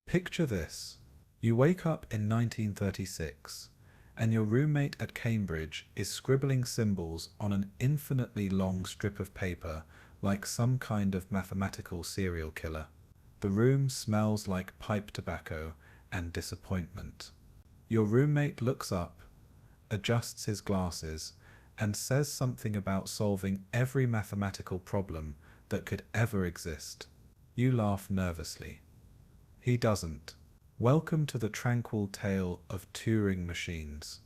Picture this. You wake up in 1936, and your roommate at Cambridge is scribbling symbols on an infinitely long strip of paper like some kind of mathematical serial killer. The room smells like pipe tobacco and disappointment. Your roommate looks up, adjusts his glasses, and says something about solving every mathematical problem that could ever exist. You laugh nervously. He doesn't. Welcome to the tranquil tale of Turing machines,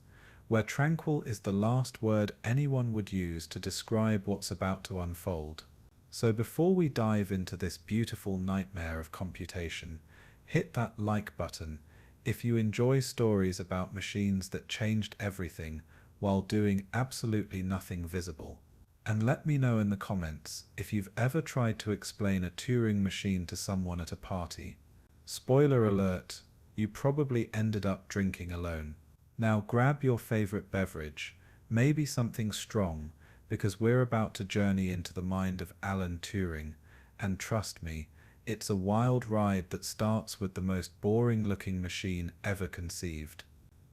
where tranquil is the last word anyone would use to describe what's about to unfold. So before we dive into this beautiful nightmare of computation, hit that like button if you enjoy stories about machines that changed everything while doing absolutely nothing visible. And let me know in the comments if you've ever tried to explain a Turing machine to someone at a party. Spoiler alert, you probably ended up drinking alone. Now grab your favorite beverage, maybe something strong, because we're about to journey into the mind of Alan Turing, and trust me, it's a wild ride that starts with the most boring-looking machine ever conceived.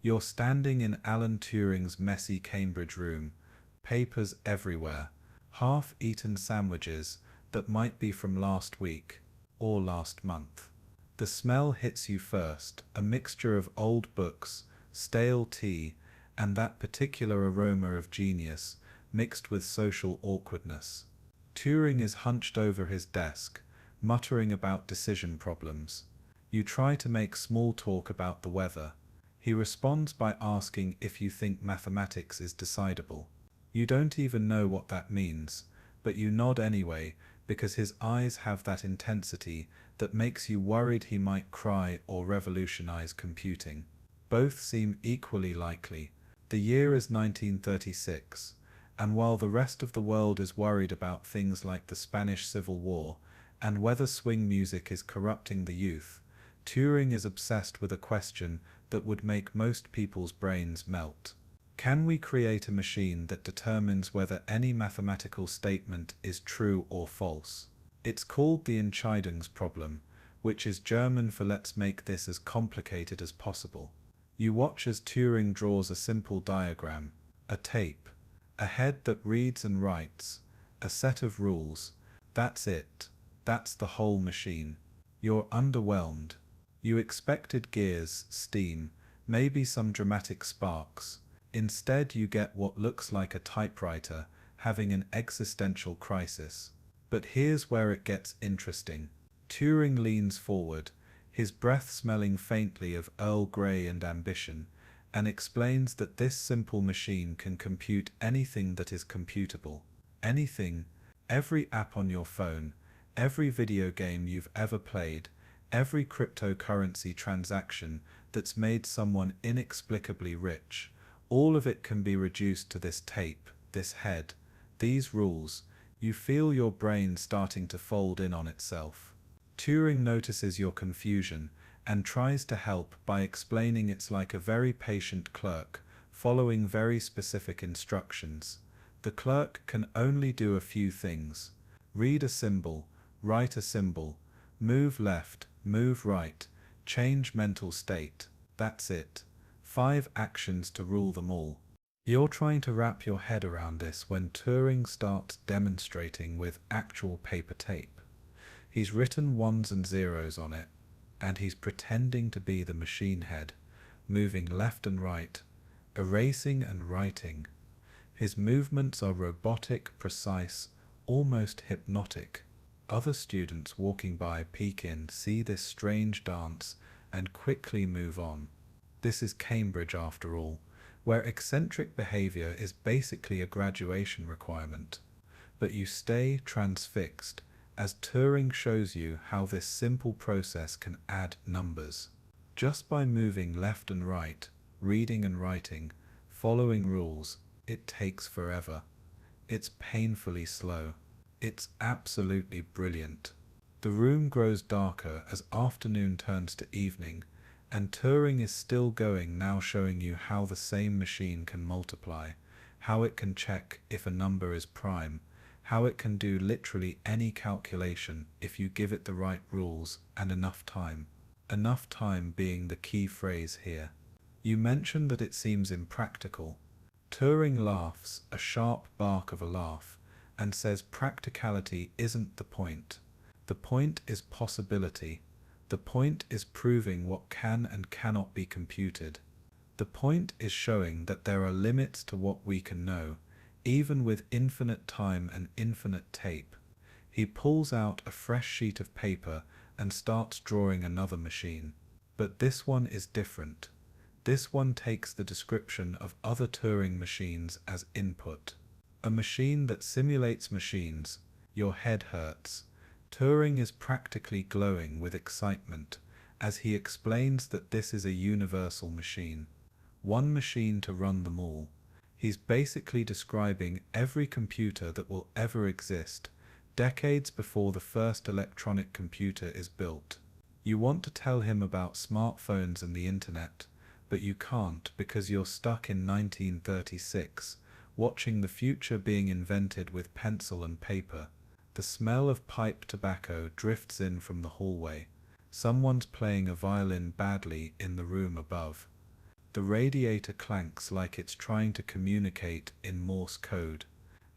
You're standing in Alan Turing's messy Cambridge room, papers everywhere, half-eaten sandwiches that might be from last week or last month. The smell hits you first, a mixture of old books, stale tea, and that particular aroma of genius mixed with social awkwardness. Turing is hunched over his desk, muttering about decision problems. You try to make small talk about the weather. He responds by asking if you think mathematics is decidable. You don't even know what that means, but you nod anyway because his eyes have that intensity that makes you worried he might cry or revolutionize computing. Both seem equally likely. The year is 1936, and while the rest of the world is worried about things like the Spanish Civil War and whether swing music is corrupting the youth, Turing is obsessed with a question that would make most people's brains melt. Can we create a machine that determines whether any mathematical statement is true or false? It's called the Entscheidungsproblem, which is German for let's make this as complicated as possible. You watch as Turing draws a simple diagram, a tape, a head that reads and writes, a set of rules. That's it. That's the whole machine. You're underwhelmed. You expected gears, steam, maybe some dramatic sparks. Instead, you get what looks like a typewriter having an existential crisis. But here's where it gets interesting. Turing leans forward, his breath smelling faintly of Earl Grey and ambition, and explains that this simple machine can compute anything that is computable. Anything, every app on your phone, every video game you've ever played, every cryptocurrency transaction that's made someone inexplicably rich. All of it can be reduced to this tape, this head, these rules. You feel your brain starting to fold in on itself. Turing notices your confusion and tries to help by explaining it's like a very patient clerk, following very specific instructions. The clerk can only do a few things: read a symbol, write a symbol, move left, move right, change mental state. That's it. 5 actions to rule them all. You're trying to wrap your head around this when Turing starts demonstrating with actual paper tape. He's written ones and zeros on it, and he's pretending to be the machine head, moving left and right, erasing and writing. His movements are robotic, precise, almost hypnotic. Other students walking by peek in, see this strange dance, and quickly move on. This is Cambridge after all, where eccentric behavior is basically a graduation requirement. But you stay transfixed as Turing shows you how this simple process can add numbers. Just by moving left and right, reading and writing, following rules, it takes forever. It's painfully slow. It's absolutely brilliant. The room grows darker as afternoon turns to evening, and Turing is still going, now showing you how the same machine can multiply, how it can check if a number is prime, how it can do literally any calculation if you give it the right rules and enough time. enough time being the key phrase here. You mention that it seems impractical. Turing laughs, a sharp bark of a laugh, and says practicality isn't the point. The point is possibility. The point is proving what can and cannot be computed. The point is showing that there are limits to what we can know, even with infinite time and infinite tape. He pulls out a fresh sheet of paper and starts drawing another machine. But this one is different. This one takes the description of other Turing machines as input. A machine that simulates machines. Your head hurts. Turing is practically glowing with excitement as he explains that this is a universal machine. One machine to run them all. He's basically describing every computer that will ever exist, decades before the first electronic computer is built. You want to tell him about smartphones and the internet, but you can't because you're stuck in 1936, watching the future being invented with pencil and paper. The smell of pipe tobacco drifts in from the hallway. Someone's playing a violin badly in the room above. The radiator clanks like it's trying to communicate in Morse code.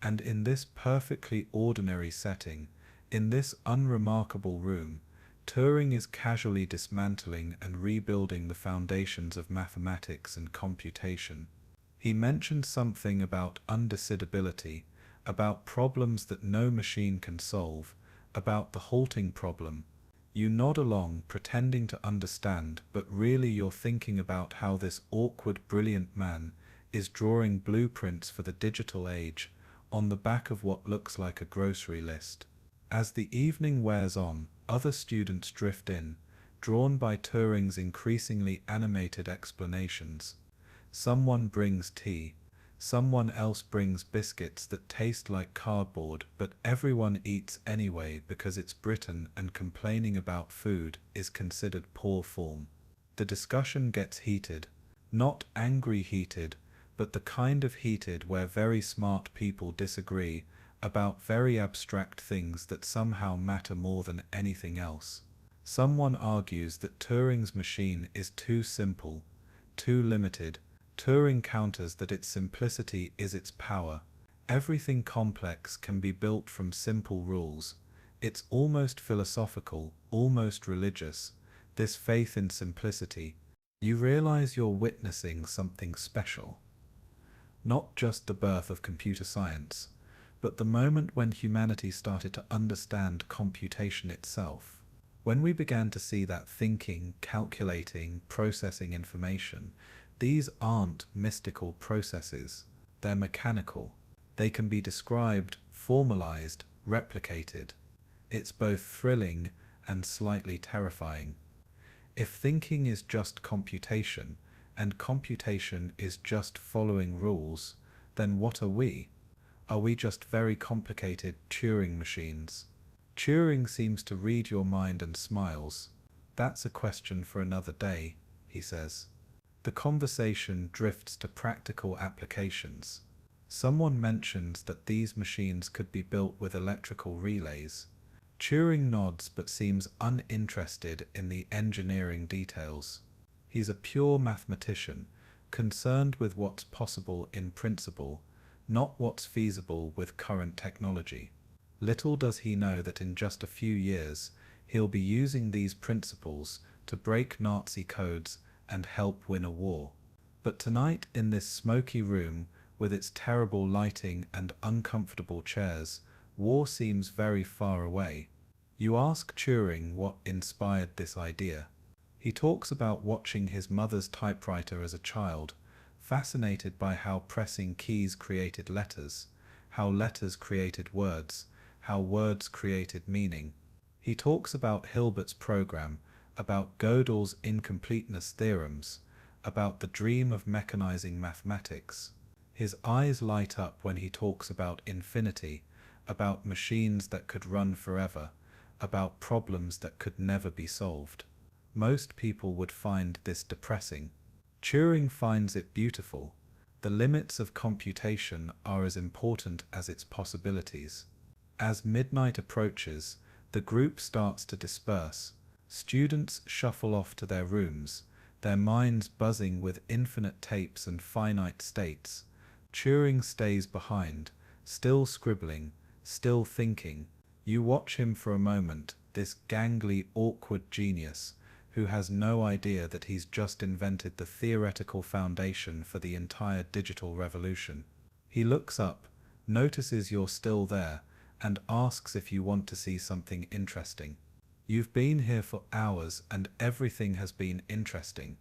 And in this perfectly ordinary setting, in this unremarkable room, Turing is casually dismantling and rebuilding the foundations of mathematics and computation. He mentions something about undecidability, about problems that no machine can solve, about the halting problem. You nod along, pretending to understand, but really you're thinking about how this awkward, brilliant man is drawing blueprints for the digital age on the back of what looks like a grocery list. As the evening wears on, other students drift in, drawn by Turing's increasingly animated explanations. Someone brings tea. Someone else brings biscuits that taste like cardboard, but everyone eats anyway because it's Britain and complaining about food is considered poor form. The discussion gets heated. Not angry heated, but the kind of heated where very smart people disagree about very abstract things that somehow matter more than anything else. Someone argues that Turing's machine is too simple, too limited. Turing counters that its simplicity is its power. Everything complex can be built from simple rules. It's almost philosophical, almost religious, this faith in simplicity. You realize you're witnessing something special. Not just the birth of computer science, but the moment when humanity started to understand computation itself. When we began to see that thinking, calculating, processing information, these aren't mystical processes. They're mechanical. They can be described, formalized, replicated. It's both thrilling and slightly terrifying. If thinking is just computation, and computation is just following rules, then what are we? Are we just very complicated Turing machines? Turing seems to read your mind and smiles. That's a question for another day, he says. The conversation drifts to practical applications. Someone mentions that these machines could be built with electrical relays. Turing nods but seems uninterested in the engineering details. He's a pure mathematician, concerned with what's possible in principle, not what's feasible with current technology. Little does he know that in just a few years, he'll be using these principles to break Nazi codes and help win a war. But tonight in this smoky room, with its terrible lighting and uncomfortable chairs, war seems very far away. You ask Turing what inspired this idea. He talks about watching his mother's typewriter as a child, fascinated by how pressing keys created letters, how letters created words, how words created meaning. He talks about Hilbert's program, about Gödel's incompleteness theorems, about the dream of mechanizing mathematics. His eyes light up when he talks about infinity, about machines that could run forever, about problems that could never be solved. Most people would find this depressing. Turing finds it beautiful. The limits of computation are as important as its possibilities. As midnight approaches, the group starts to disperse. Students shuffle off to their rooms, their minds buzzing with infinite tapes and finite states. Turing stays behind, still scribbling, still thinking. You watch him for a moment, this gangly, awkward genius, who has no idea that he's just invented the theoretical foundation for the entire digital revolution. He looks up, notices you're still there, and asks if you want to see something interesting. You've been here for hours and everything has been interesting,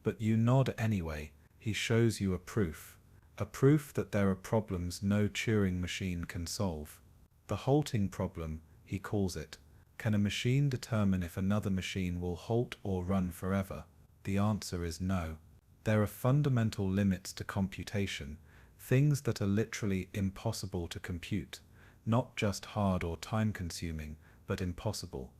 but you nod anyway. He shows you a proof that there are problems no Turing machine can solve. The halting problem, he calls it. Can a machine determine if another machine will halt or run forever? The answer is no. There are fundamental limits to computation, things that are literally impossible to compute, not just hard or time-consuming, but impossible.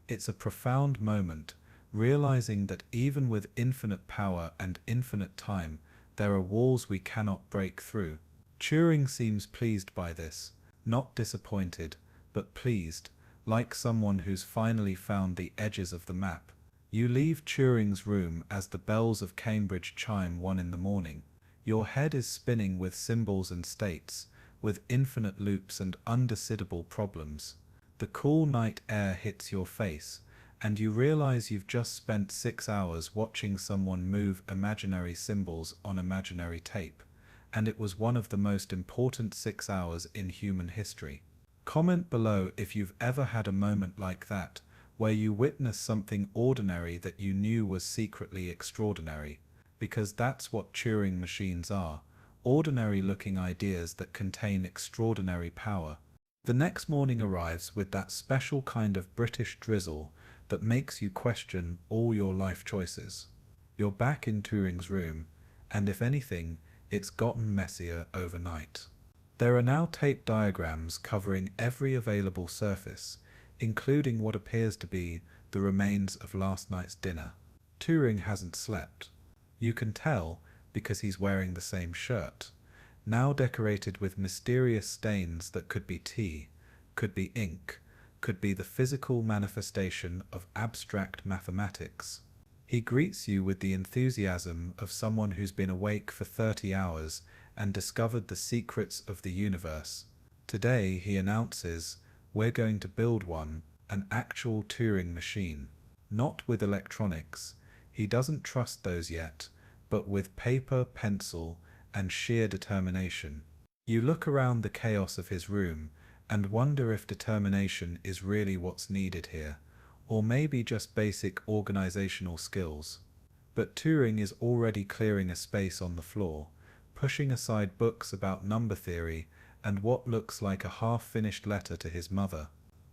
It's a profound moment, realizing that even with infinite power and infinite time, there are walls we cannot break through. Turing seems pleased by this, not disappointed, but pleased, like someone who's finally found the edges of the map. You leave Turing's room as the bells of Cambridge chime 1 in the morning. Your head is spinning with symbols and states, with infinite loops and undecidable problems. The cool night air hits your face, and you realize you've just spent 6 hours watching someone move imaginary symbols on imaginary tape, and it was one of the most important 6 hours in human history. Comment below if you've ever had a moment like that, where you witnessed something ordinary that you knew was secretly extraordinary, because that's what Turing machines are, ordinary-looking ideas that contain extraordinary power. The next morning arrives with that special kind of British drizzle that makes you question all your life choices. You're back in Turing's room, and if anything, it's gotten messier overnight. There are now tape diagrams covering every available surface, including what appears to be the remains of last night's dinner. Turing hasn't slept. You can tell because he's wearing the same shirt, now decorated with mysterious stains that could be tea, could be ink, could be the physical manifestation of abstract mathematics. He greets you with the enthusiasm of someone who's been awake for 30 hours and discovered the secrets of the universe. Today, he announces, we're going to build one, an actual Turing machine. Not with electronics. He doesn't trust those yet, but with paper, pencil, and sheer determination. You look around the chaos of his room and wonder if determination is really what's needed here, or maybe just basic organizational skills. But Turing is already clearing a space on the floor, pushing aside books about number theory and what looks like a half-finished letter to his mother.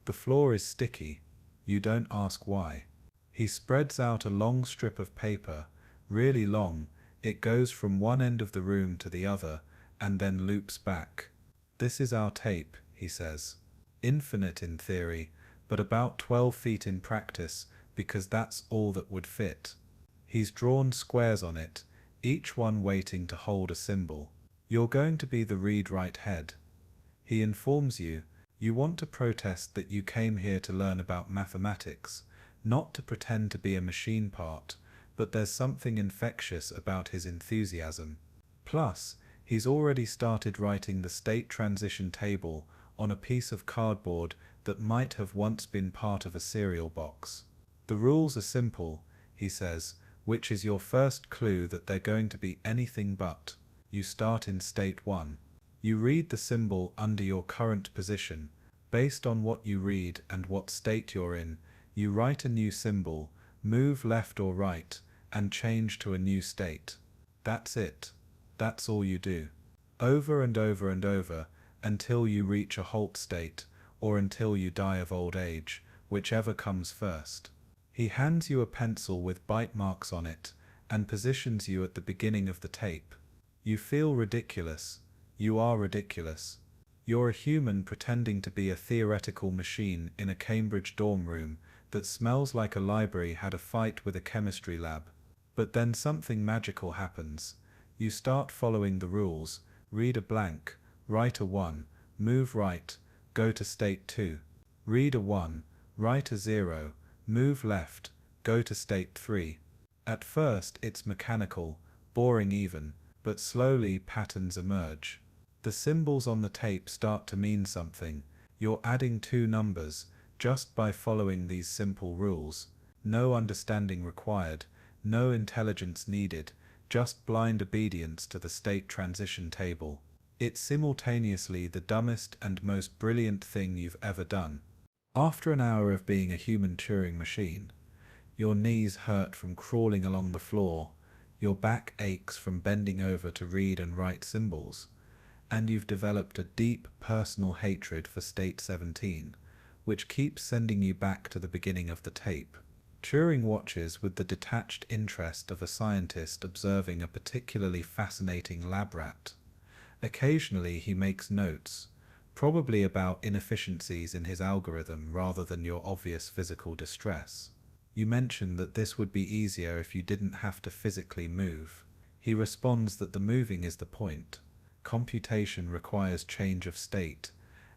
The floor is sticky. You don't ask why. He spreads out a long strip of paper, really long. It goes from one end of the room to the other, and then loops back. This is our tape, he says. Infinite in theory, but about 12 feet in practice, because that's all that would fit. He's drawn squares on it, each one waiting to hold a symbol. You're going to be the read-write head. He informs you, you want to protest that you came here to learn about mathematics, not to pretend to be a machine part, but there's something infectious about his enthusiasm. Plus, he's already started writing the state transition table on a piece of cardboard that might have once been part of a cereal box. The rules are simple, he says, which is your first clue that they're going to be anything but. You start in state 1. You read the symbol under your current position. Based on what you read and what state you're in, you write a new symbol, move left or right, and change to a new state. That's it. That's all you do. Over and over and over, until you reach a halt state, or until you die of old age, whichever comes first. He hands you a pencil with bite marks on it, and positions you at the beginning of the tape. You feel ridiculous. You are ridiculous. You're a human pretending to be a theoretical machine in a Cambridge dorm room that smells like a library had a fight with a chemistry lab. But then something magical happens. You start following the rules, read a blank, write a 1, move right, go to state 2. Read a 1, write a 0, Move left, go to state 3. At first it's mechanical, boring even, but slowly patterns emerge. The symbols on the tape start to mean something. You're adding two numbers just by following these simple rules. No understanding required, no intelligence needed, just blind obedience to the state transition table. It's simultaneously the dumbest and most brilliant thing you've ever done. After an hour of being a human Turing machine, your knees hurt from crawling along the floor, your back aches from bending over to read and write symbols, and you've developed a deep personal hatred for state 17, which keeps sending you back to the beginning of the tape. Turing watches with the detached interest of a scientist observing a particularly fascinating lab rat. Occasionally he makes notes, probably about inefficiencies in his algorithm rather than your obvious physical distress. You mention that this would be easier if you didn't have to physically move. He responds that the moving is the point. Computation requires change of state,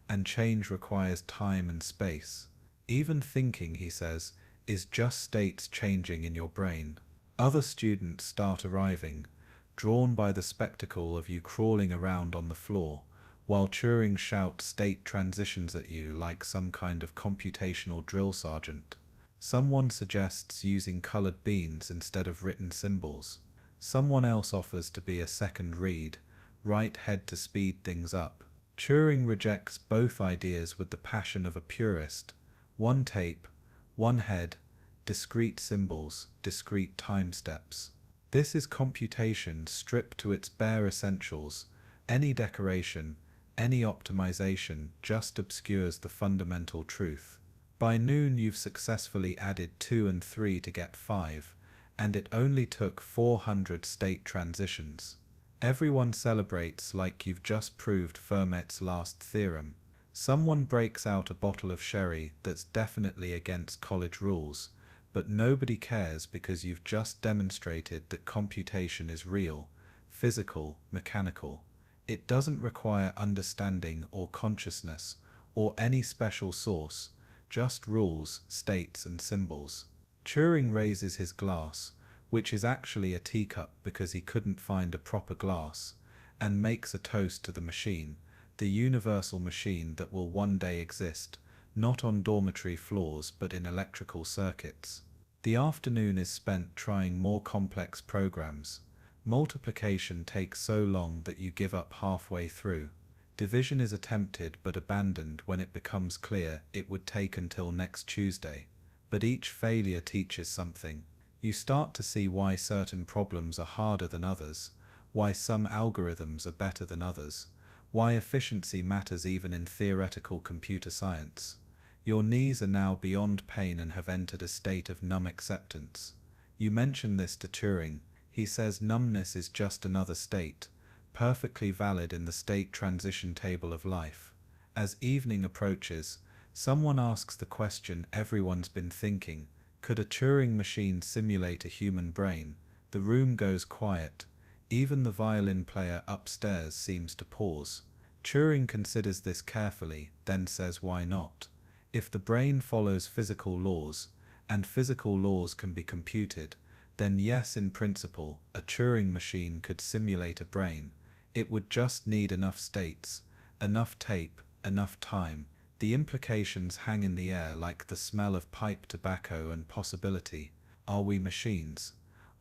and change requires time and space. Even thinking, he says, is just states changing in your brain. Other students start arriving, drawn by the spectacle of you crawling around on the floor, while Turing shouts state transitions at you like some kind of computational drill sergeant. Someone suggests using colored beans instead of written symbols. Someone else offers to be a second read, right head to speed things up. Turing rejects both ideas with the passion of a purist. One tape, one head, discrete symbols, discrete time steps. This is computation stripped to its bare essentials. Any decoration, any optimization just obscures the fundamental truth. By noon you've successfully added 2 and 3 to get 5, and it only took 400 state transitions. Everyone celebrates like you've just proved Fermat's last theorem. Someone breaks out a bottle of sherry that's definitely against college rules, but nobody cares because you've just demonstrated that computation is real, physical, mechanical. It doesn't require understanding or consciousness or any special source, just rules, states, and symbols. Turing raises his glass, which is actually a teacup because he couldn't find a proper glass, and makes a toast to the machine, the universal machine that will one day exist, not on dormitory floors but in electrical circuits. The afternoon is spent trying more complex programs. Multiplication takes so long that you give up halfway through. Division is attempted but abandoned when it becomes clear it would take until next Tuesday. But each failure teaches something. You start to see why certain problems are harder than others, why some algorithms are better than others, why efficiency matters even in theoretical computer science. Your knees are now beyond pain and have entered a state of numb acceptance. You mention this to Turing. He says numbness is just another state, perfectly valid in the state transition table of life. As evening approaches, someone asks the question everyone's been thinking: could a Turing machine simulate a human brain? The room goes quiet. Even the violin player upstairs seems to pause. Turing considers this carefully, then says why not? If the brain follows physical laws, and physical laws can be computed, then yes, in principle, a Turing machine could simulate a brain. It would just need enough states, enough tape, enough time. The implications hang in the air like the smell of pipe tobacco and possibility. Are we machines?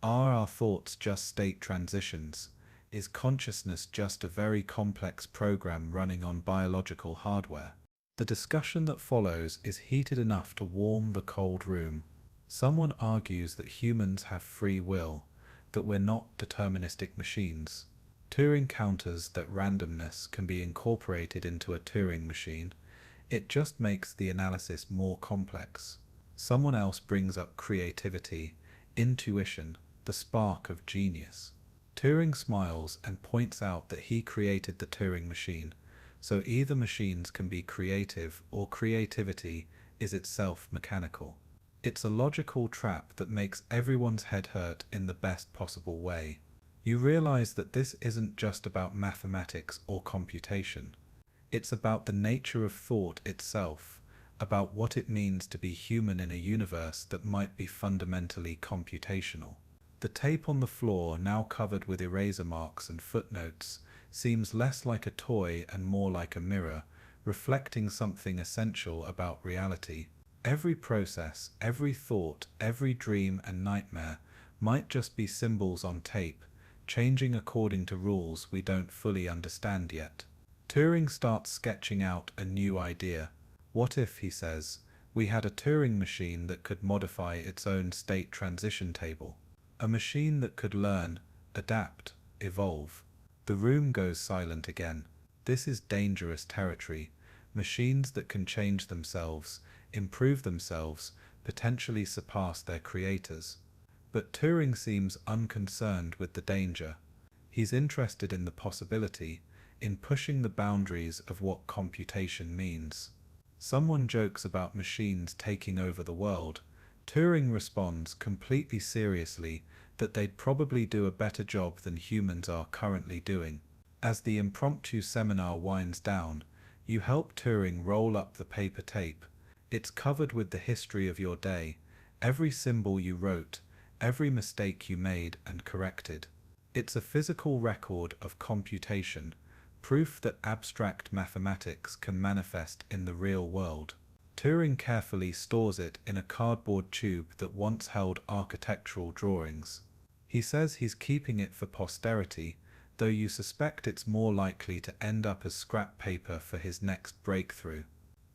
Are our thoughts just state transitions? Is consciousness just a very complex program running on biological hardware? The discussion that follows is heated enough to warm the cold room. Someone argues that humans have free will, that we're not deterministic machines. Turing counters that randomness can be incorporated into a Turing machine. It just makes the analysis more complex. Someone else brings up creativity, intuition, the spark of genius. Turing smiles and points out that he created the Turing machine, so either machines can be creative or creativity is itself mechanical. It's a logical trap that makes everyone's head hurt in the best possible way. You realize that this isn't just about mathematics or computation. It's about the nature of thought itself, about what it means to be human in a universe that might be fundamentally computational. The tape on the floor, now covered with eraser marks and footnotes, seems less like a toy and more like a mirror, reflecting something essential about reality. Every process, every thought, every dream and nightmare might just be symbols on tape, changing according to rules we don't fully understand yet. Turing starts sketching out a new idea. What if, he says, we had a Turing machine that could modify its own state transition table? A machine that could learn, adapt, evolve. The room goes silent again. This is dangerous territory. Machines that can change themselves, improve themselves, potentially surpass their creators. But Turing seems unconcerned with the danger. He's interested in the possibility, in pushing the boundaries of what computation means. Someone jokes about machines taking over the world. Turing responds completely seriously that they'd probably do a better job than humans are currently doing. As the impromptu seminar winds down, you help Turing roll up the paper tape. It's covered with the history of your day, every symbol you wrote, every mistake you made and corrected. It's a physical record of computation, proof that abstract mathematics can manifest in the real world. Turing carefully stores it in a cardboard tube that once held architectural drawings. He says he's keeping it for posterity, though you suspect it's more likely to end up as scrap paper for his next breakthrough.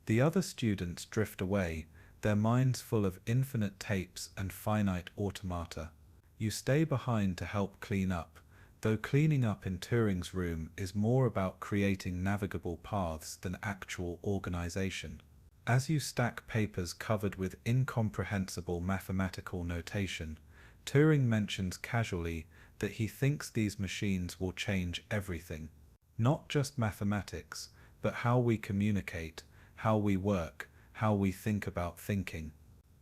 The other students drift away, their minds full of infinite tapes and finite automata. You stay behind to help clean up, though cleaning up in Turing's room is more about creating navigable paths than actual organization. As you stack papers covered with incomprehensible mathematical notation, Turing mentions casually that he thinks these machines will change everything. Not just mathematics, but how we communicate, how we work, how we think about thinking.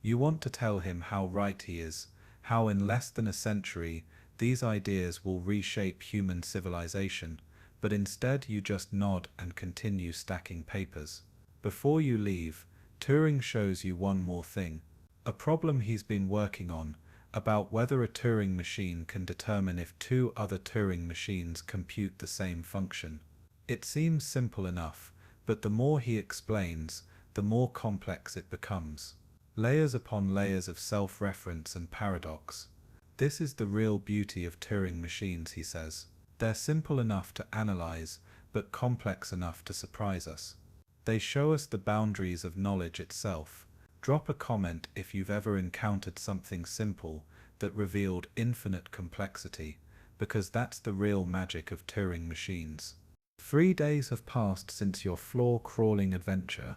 You want to tell him how right he is, how in less than a century these ideas will reshape human civilization, but instead you just nod and continue stacking papers. Before you leave, Turing shows you one more thing, a problem he's been working on, about whether a Turing machine can determine if two other Turing machines compute the same function. It seems simple enough, but the more he explains, the more complex it becomes. Layers upon layers of self-reference and paradox. This is the real beauty of Turing machines, he says. They're simple enough to analyze, but complex enough to surprise us. They show us the boundaries of knowledge itself. Drop a comment if you've ever encountered something simple that revealed infinite complexity, because that's the real magic of Turing machines. 3 days have passed since your floor-crawling adventure,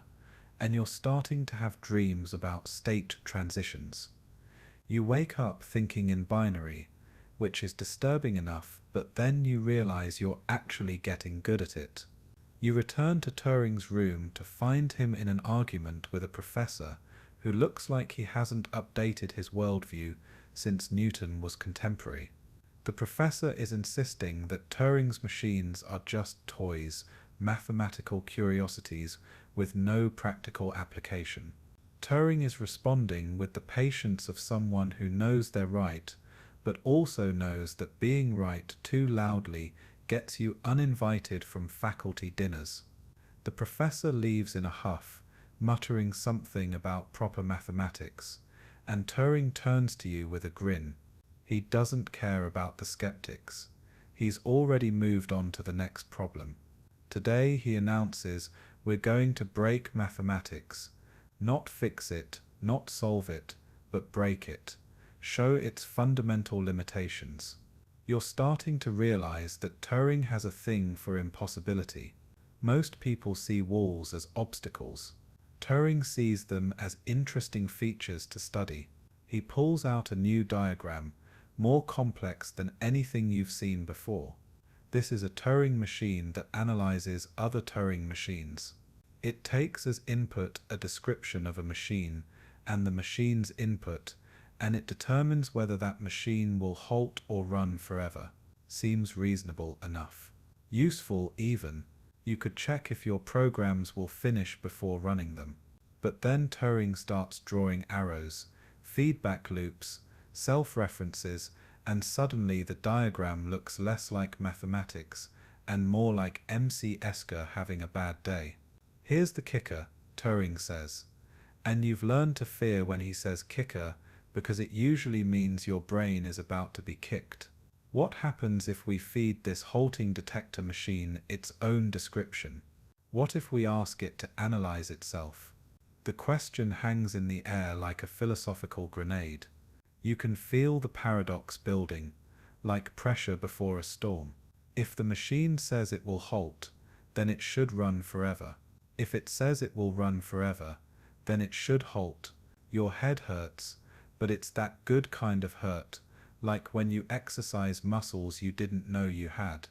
and you're starting to have dreams about state transitions. You wake up thinking in binary, which is disturbing enough, but then you realize you're actually getting good at it. You return to Turing's room to find him in an argument with a professor who looks like he hasn't updated his worldview since Newton was contemporary. The professor is insisting that Turing's machines are just toys, mathematical curiosities with no practical application. Turing is responding with the patience of someone who knows they're right, but also knows that being right too loudly gets you uninvited from faculty dinners. The professor leaves in a huff, muttering something about proper mathematics, and Turing turns to you with a grin. He doesn't care about the skeptics. He's already moved on to the next problem. Today, he announces, we're going to break mathematics. Not fix it, not solve it, but break it. Show its fundamental limitations. You're starting to realize that Turing has a thing for impossibility. Most people see walls as obstacles. Turing sees them as interesting features to study. He pulls out a new diagram, more complex than anything you've seen before. This is a Turing machine that analyzes other Turing machines. It takes as input a description of a machine and the machine's input, and it determines whether that machine will halt or run forever. Seems reasonable enough. Useful even. You could check if your programs will finish before running them. But then Turing starts drawing arrows, feedback loops, self-references, and suddenly the diagram looks less like mathematics and more like MC Escher having a bad day. Here's the kicker, Turing says. And you've learned to fear when he says kicker, because it usually means your brain is about to be kicked. What happens if we feed this halting detector machine its own description? What if we ask it to analyze itself? The question hangs in the air like a philosophical grenade. You can feel the paradox building, like pressure before a storm. If the machine says it will halt, then it should run forever. If it says it will run forever, then it should halt. Your head hurts, but it's that good kind of hurt, like when you exercise muscles you didn't know you had.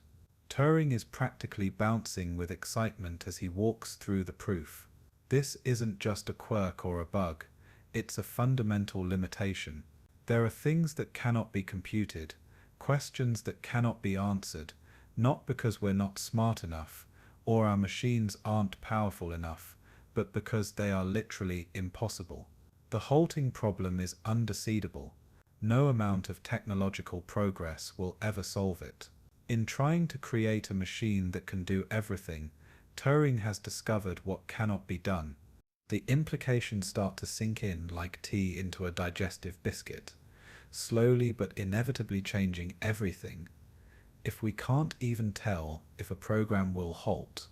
Turing is practically bouncing with excitement as he walks through the proof. This isn't just a quirk or a bug, it's a fundamental limitation. There are things that cannot be computed, questions that cannot be answered, not because we're not smart enough, or our machines aren't powerful enough, but because they are literally impossible. The halting problem is undecedable. No amount of technological progress will ever solve it. In trying to create a machine that can do everything, Turing has discovered what cannot be done. The implications start to sink in like tea into a digestive biscuit, slowly but inevitably changing everything. If we can't even tell if a program will halt,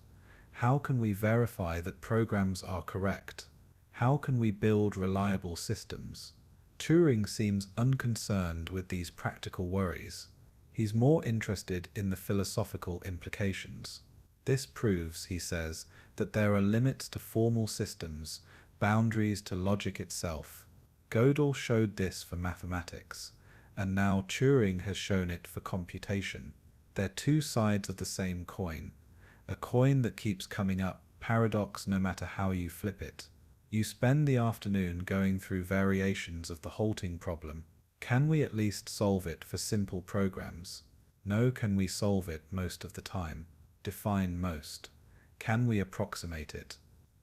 how can we verify that programs are correct? How can we build reliable systems? Turing seems unconcerned with these practical worries. He's more interested in the philosophical implications. This proves, he says, that there are limits to formal systems, boundaries to logic itself. Gödel showed this for mathematics, and now Turing has shown it for computation. They're two sides of the same coin, a coin that keeps coming up, paradox no matter how you flip it. You spend the afternoon going through variations of the halting problem. Can we at least solve it for simple programs? No. Can we solve it most of the time? Define most. Can we approximate it?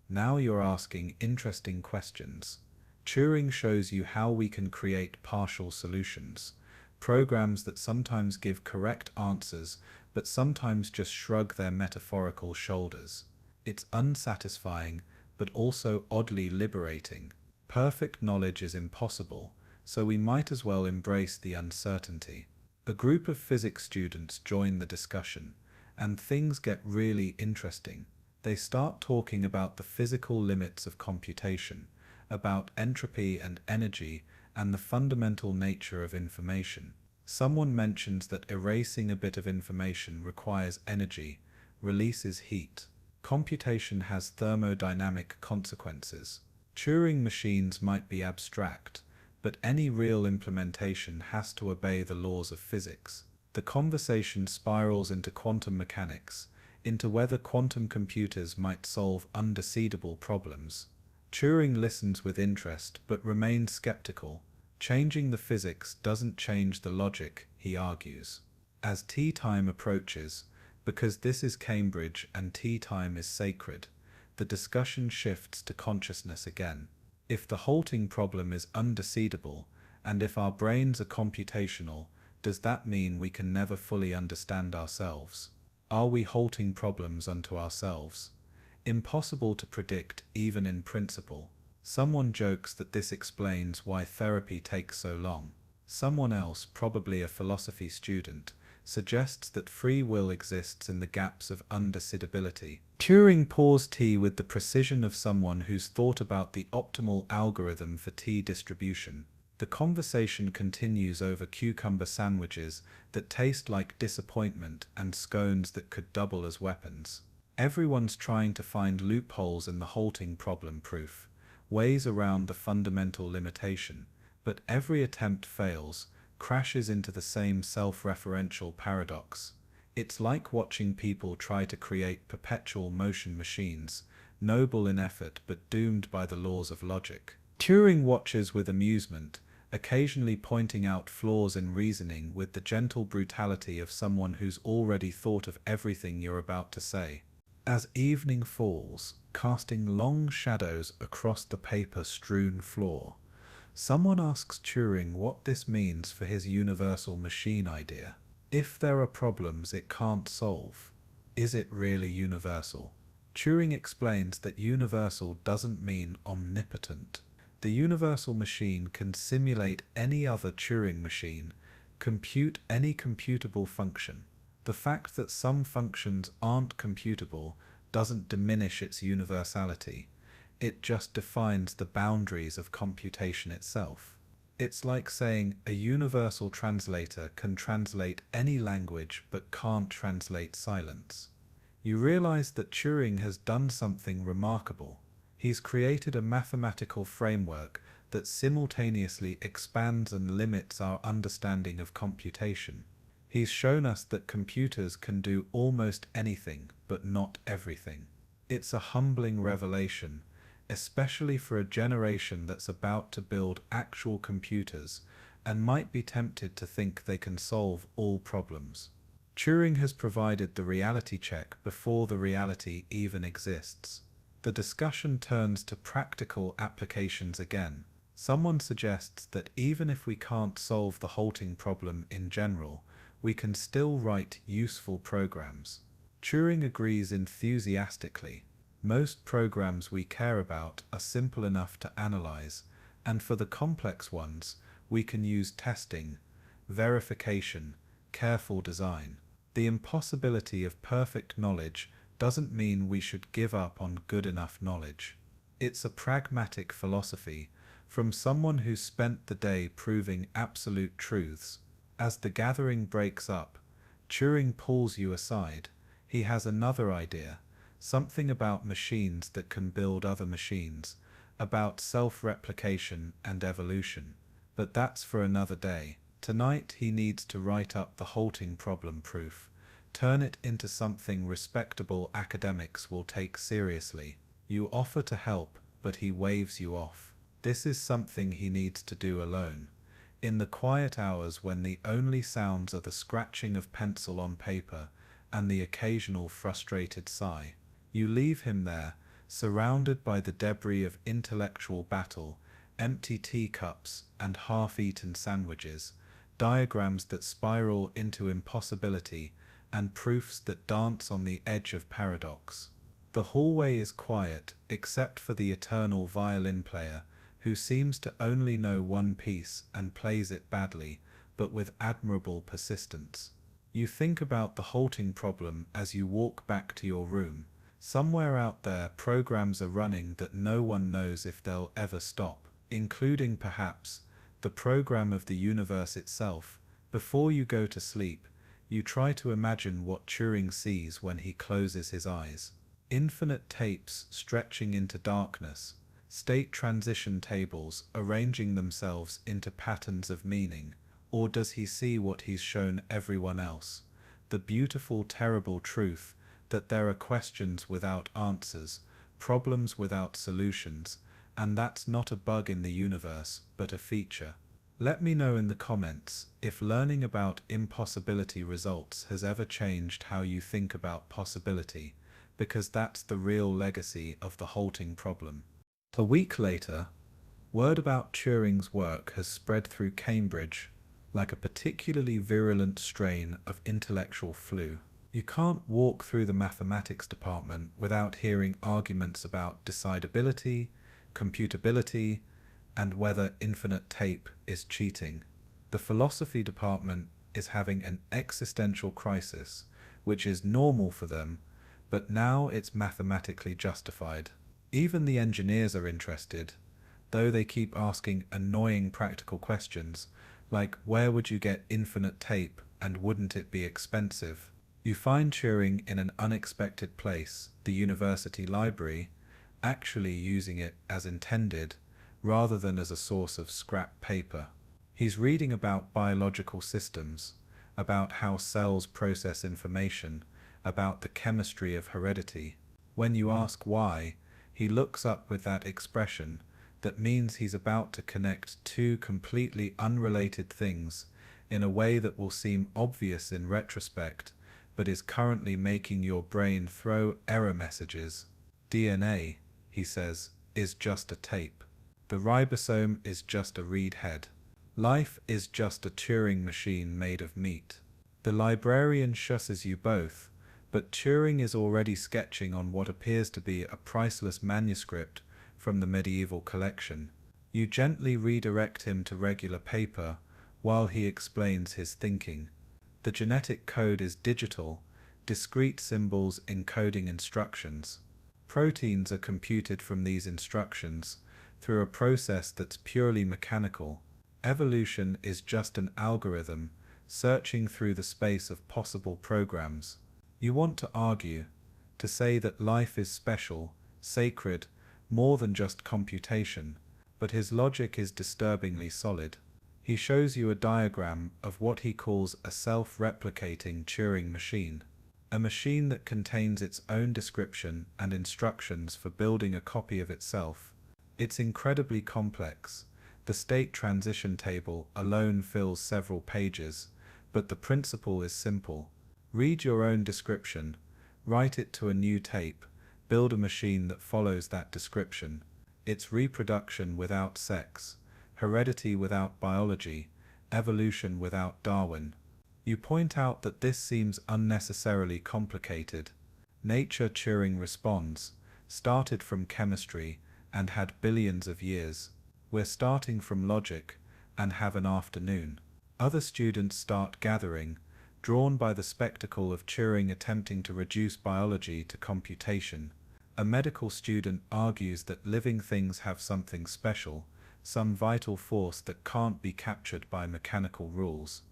Now you're asking interesting questions. Turing shows you how we can create partial solutions, programs that sometimes give correct answers but sometimes just shrug their metaphorical shoulders. It's unsatisfying, but also oddly liberating. Perfect knowledge is impossible, so we might as well embrace the uncertainty. A group of physics students join the discussion, and things get really interesting. They start talking about the physical limits of computation, about entropy and energy, and the fundamental nature of information. Someone mentions that erasing a bit of information requires energy, releases heat. Computation has thermodynamic consequences. Turing machines might be abstract, but any real implementation has to obey the laws of physics. The conversation spirals into quantum mechanics, into whether quantum computers might solve undecedable problems. Turing listens with interest but remains skeptical. Changing the physics doesn't change the logic, he argues. As tea time approaches, because this is Cambridge and tea time is sacred, the discussion shifts to consciousness again. If the halting problem is undecedable, and if our brains are computational, does that mean we can never fully understand ourselves? Are we halting problems unto ourselves? Impossible to predict even in principle. Someone jokes that this explains why therapy takes so long. Someone else, probably a philosophy student, suggests that free will exists in the gaps of undecidability. Turing pours tea with the precision of someone who's thought about the optimal algorithm for tea distribution. The conversation continues over cucumber sandwiches that taste like disappointment and scones that could double as weapons. Everyone's trying to find loopholes in the halting problem proof, ways around the fundamental limitation, but every attempt fails, crashes into the same self-referential paradox. It's like watching people try to create perpetual motion machines, noble in effort but doomed by the laws of logic. Turing watches with amusement, occasionally pointing out flaws in reasoning with the gentle brutality of someone who's already thought of everything you're about to say. As evening falls, casting long shadows across the paper-strewn floor. Someone asks Turing what this means for his universal machine idea. If there are problems it can't solve, is it really universal? Turing explains that universal doesn't mean omnipotent. The universal machine can simulate any other Turing machine, compute any computable function. The fact that some functions aren't computable doesn't diminish its universality. It just defines the boundaries of computation itself. It's like saying a universal translator can translate any language but can't translate silence. You realize that Turing has done something remarkable. He's created a mathematical framework that simultaneously expands and limits our understanding of computation. He's shown us that computers can do almost anything, but not everything. It's a humbling revelation, especially for a generation that's about to build actual computers and might be tempted to think they can solve all problems. Turing has provided the reality check before the reality even exists. The discussion turns to practical applications again. Someone suggests that even if we can't solve the halting problem in general, we can still write useful programs. Turing agrees enthusiastically. Most programs we care about are simple enough to analyze, and for the complex ones, we can use testing, verification, careful design. The impossibility of perfect knowledge doesn't mean we should give up on good enough knowledge. It's a pragmatic philosophy from someone who spent the day proving absolute truths. As the gathering breaks up, Turing pulls you aside. He has another idea, something about machines that can build other machines, about self-replication and evolution. But that's for another day. Tonight he needs to write up the halting problem proof, turn it into something respectable academics will take seriously. You offer to help, but he waves you off. This is something he needs to do alone. In the quiet hours when the only sounds are the scratching of pencil on paper and the occasional frustrated sigh. You leave him there, surrounded by the debris of intellectual battle, empty teacups and half-eaten sandwiches, diagrams that spiral into impossibility, and proofs that dance on the edge of paradox. The hallway is quiet, except for the eternal violin player, who seems to only know one piece and plays it badly, but with admirable persistence. You think about the halting problem as you walk back to your room. Somewhere out there, programs are running that no one knows if they'll ever stop, including perhaps the program of the universe itself. Before you go to sleep, you try to imagine what Turing sees when he closes his eyes. Infinite tapes stretching into darkness, state transition tables arranging themselves into patterns of meaning, or does he see what he's shown everyone else? The beautiful, terrible truth that there are questions without answers, problems without solutions, and that's not a bug in the universe, but a feature. Let me know in the comments if learning about impossibility results has ever changed how you think about possibility, because that's the real legacy of the halting problem. A week later, word about Turing's work has spread through Cambridge like a particularly virulent strain of intellectual flu. You can't walk through the mathematics department without hearing arguments about decidability, computability, and whether infinite tape is cheating. The philosophy department is having an existential crisis, which is normal for them, but now it's mathematically justified. Even the engineers are interested, though they keep asking annoying practical questions, like where would you get infinite tape and wouldn't it be expensive? You find Turing in an unexpected place, the university library, actually using it as intended, rather than as a source of scrap paper. He's reading about biological systems, about how cells process information, about the chemistry of heredity. When you ask why, he looks up with that expression that means he's about to connect two completely unrelated things in a way that will seem obvious in retrospect, but is currently making your brain throw error messages. DNA, he says, is just a tape. The ribosome is just a read head. Life is just a Turing machine made of meat. The librarian shusses you both, but Turing is already sketching on what appears to be a priceless manuscript from the medieval collection. You gently redirect him to regular paper while he explains his thinking. The genetic code is digital, discrete symbols encoding instructions. Proteins are computed from these instructions through a process that's purely mechanical. Evolution is just an algorithm searching through the space of possible programs. You want to argue, to say that life is special, sacred, more than just computation, but his logic is disturbingly solid. He shows you a diagram of what he calls a self-replicating Turing machine, a machine that contains its own description and instructions for building a copy of itself. It's incredibly complex. The state transition table alone fills several pages, but the principle is simple. Read your own description, write it to a new tape, build a machine that follows that description. It's reproduction without sex, heredity without biology, evolution without Darwin. You point out that this seems unnecessarily complicated. Nature, Turing responds, started from chemistry and had billions of years. We're starting from logic and have an afternoon. Other students start gathering, drawn by the spectacle of Turing attempting to reduce biology to computation. A medical student argues that living things have something special, some vital force that can't be captured by mechanical rules.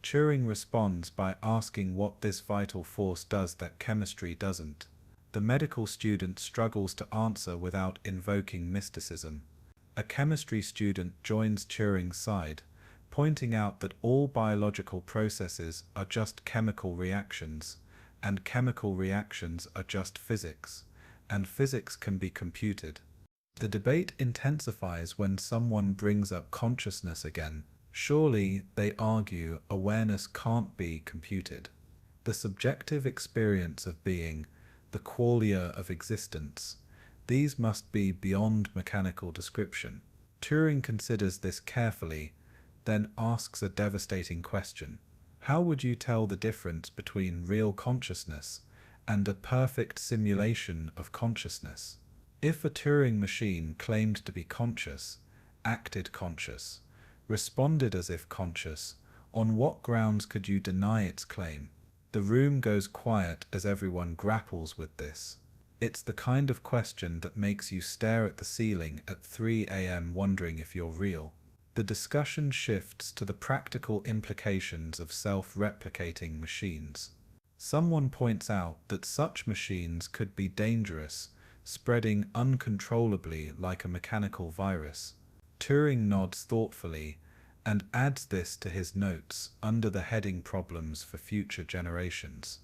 Turing responds by asking what this vital force does that chemistry doesn't. The medical student struggles to answer without invoking mysticism. A chemistry student joins Turing's side, pointing out that all biological processes are just chemical reactions, and chemical reactions are just physics, and physics can be computed. The debate intensifies when someone brings up consciousness again. Surely, they argue, awareness can't be computed. The subjective experience of being, the qualia of existence, these must be beyond mechanical description. Turing considers this carefully, then asks a devastating question. How would you tell the difference between real consciousness and a perfect simulation of consciousness? If a Turing machine claimed to be conscious, acted conscious, responded as if conscious, on what grounds could you deny its claim? The room goes quiet as everyone grapples with this. It's the kind of question that makes you stare at the ceiling at 3 a.m. wondering if you're real. The discussion shifts to the practical implications of self-replicating machines. Someone points out that such machines could be dangerous, spreading uncontrollably like a mechanical virus. Turing nods thoughtfully and adds this to his notes under the heading Problems for Future Generations.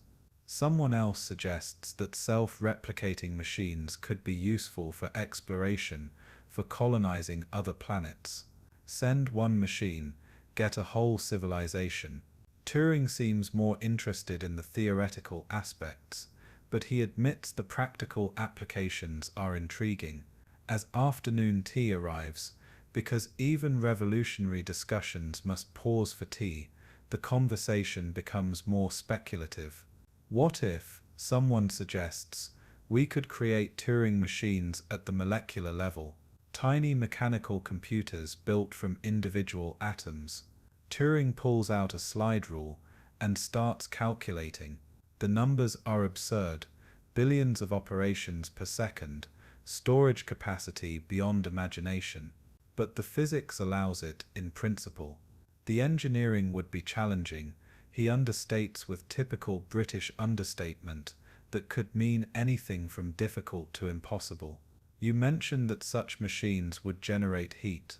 Someone else suggests that self-replicating machines could be useful for exploration, for colonizing other planets. Send one machine, get a whole civilization. Turing seems more interested in the theoretical aspects, but he admits the practical applications are intriguing. As afternoon tea arrives, because even revolutionary discussions must pause for tea, the conversation becomes more speculative. What if, someone suggests, we could create Turing machines at the molecular level? Tiny mechanical computers built from individual atoms. Turing pulls out a slide rule and starts calculating. The numbers are absurd, billions of operations per second, storage capacity beyond imagination. But the physics allows it in principle. The engineering would be challenging. He understates with typical British understatement that could mean anything from difficult to impossible. You mentioned that such machines would generate heat.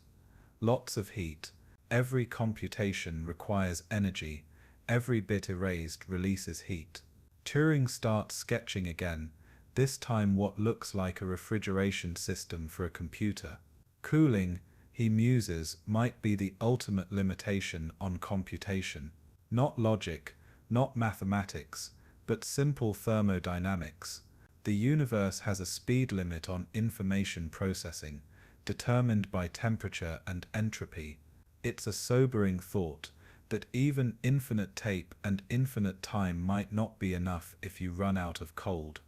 Lots of heat. Every computation requires energy. Every bit erased releases heat. Turing starts sketching again, this time what looks like a refrigeration system for a computer. Cooling, he muses, might be the ultimate limitation on computation. Not logic, not mathematics, but simple thermodynamics. The universe has a speed limit on information processing, determined by temperature and entropy. It's a sobering thought that even infinite tape and infinite time might not be enough if you run out of cold.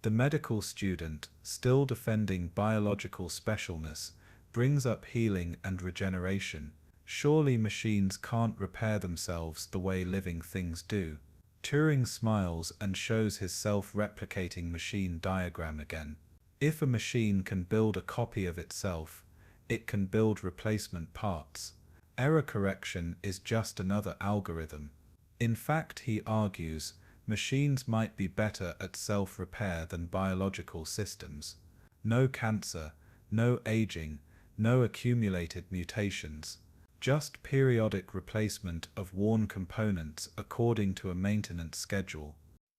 The medical student, still defending biological specialness, brings up healing and regeneration. Surely machines can't repair themselves the way living things do. Turing smiles and shows his self-replicating machine diagram again. If a machine can build a copy of itself, it can build replacement parts. Error correction is just another algorithm. In fact, he argues, machines might be better at self-repair than biological systems. No cancer, no aging, no accumulated mutations. Just periodic replacement of worn components according to a maintenance schedule.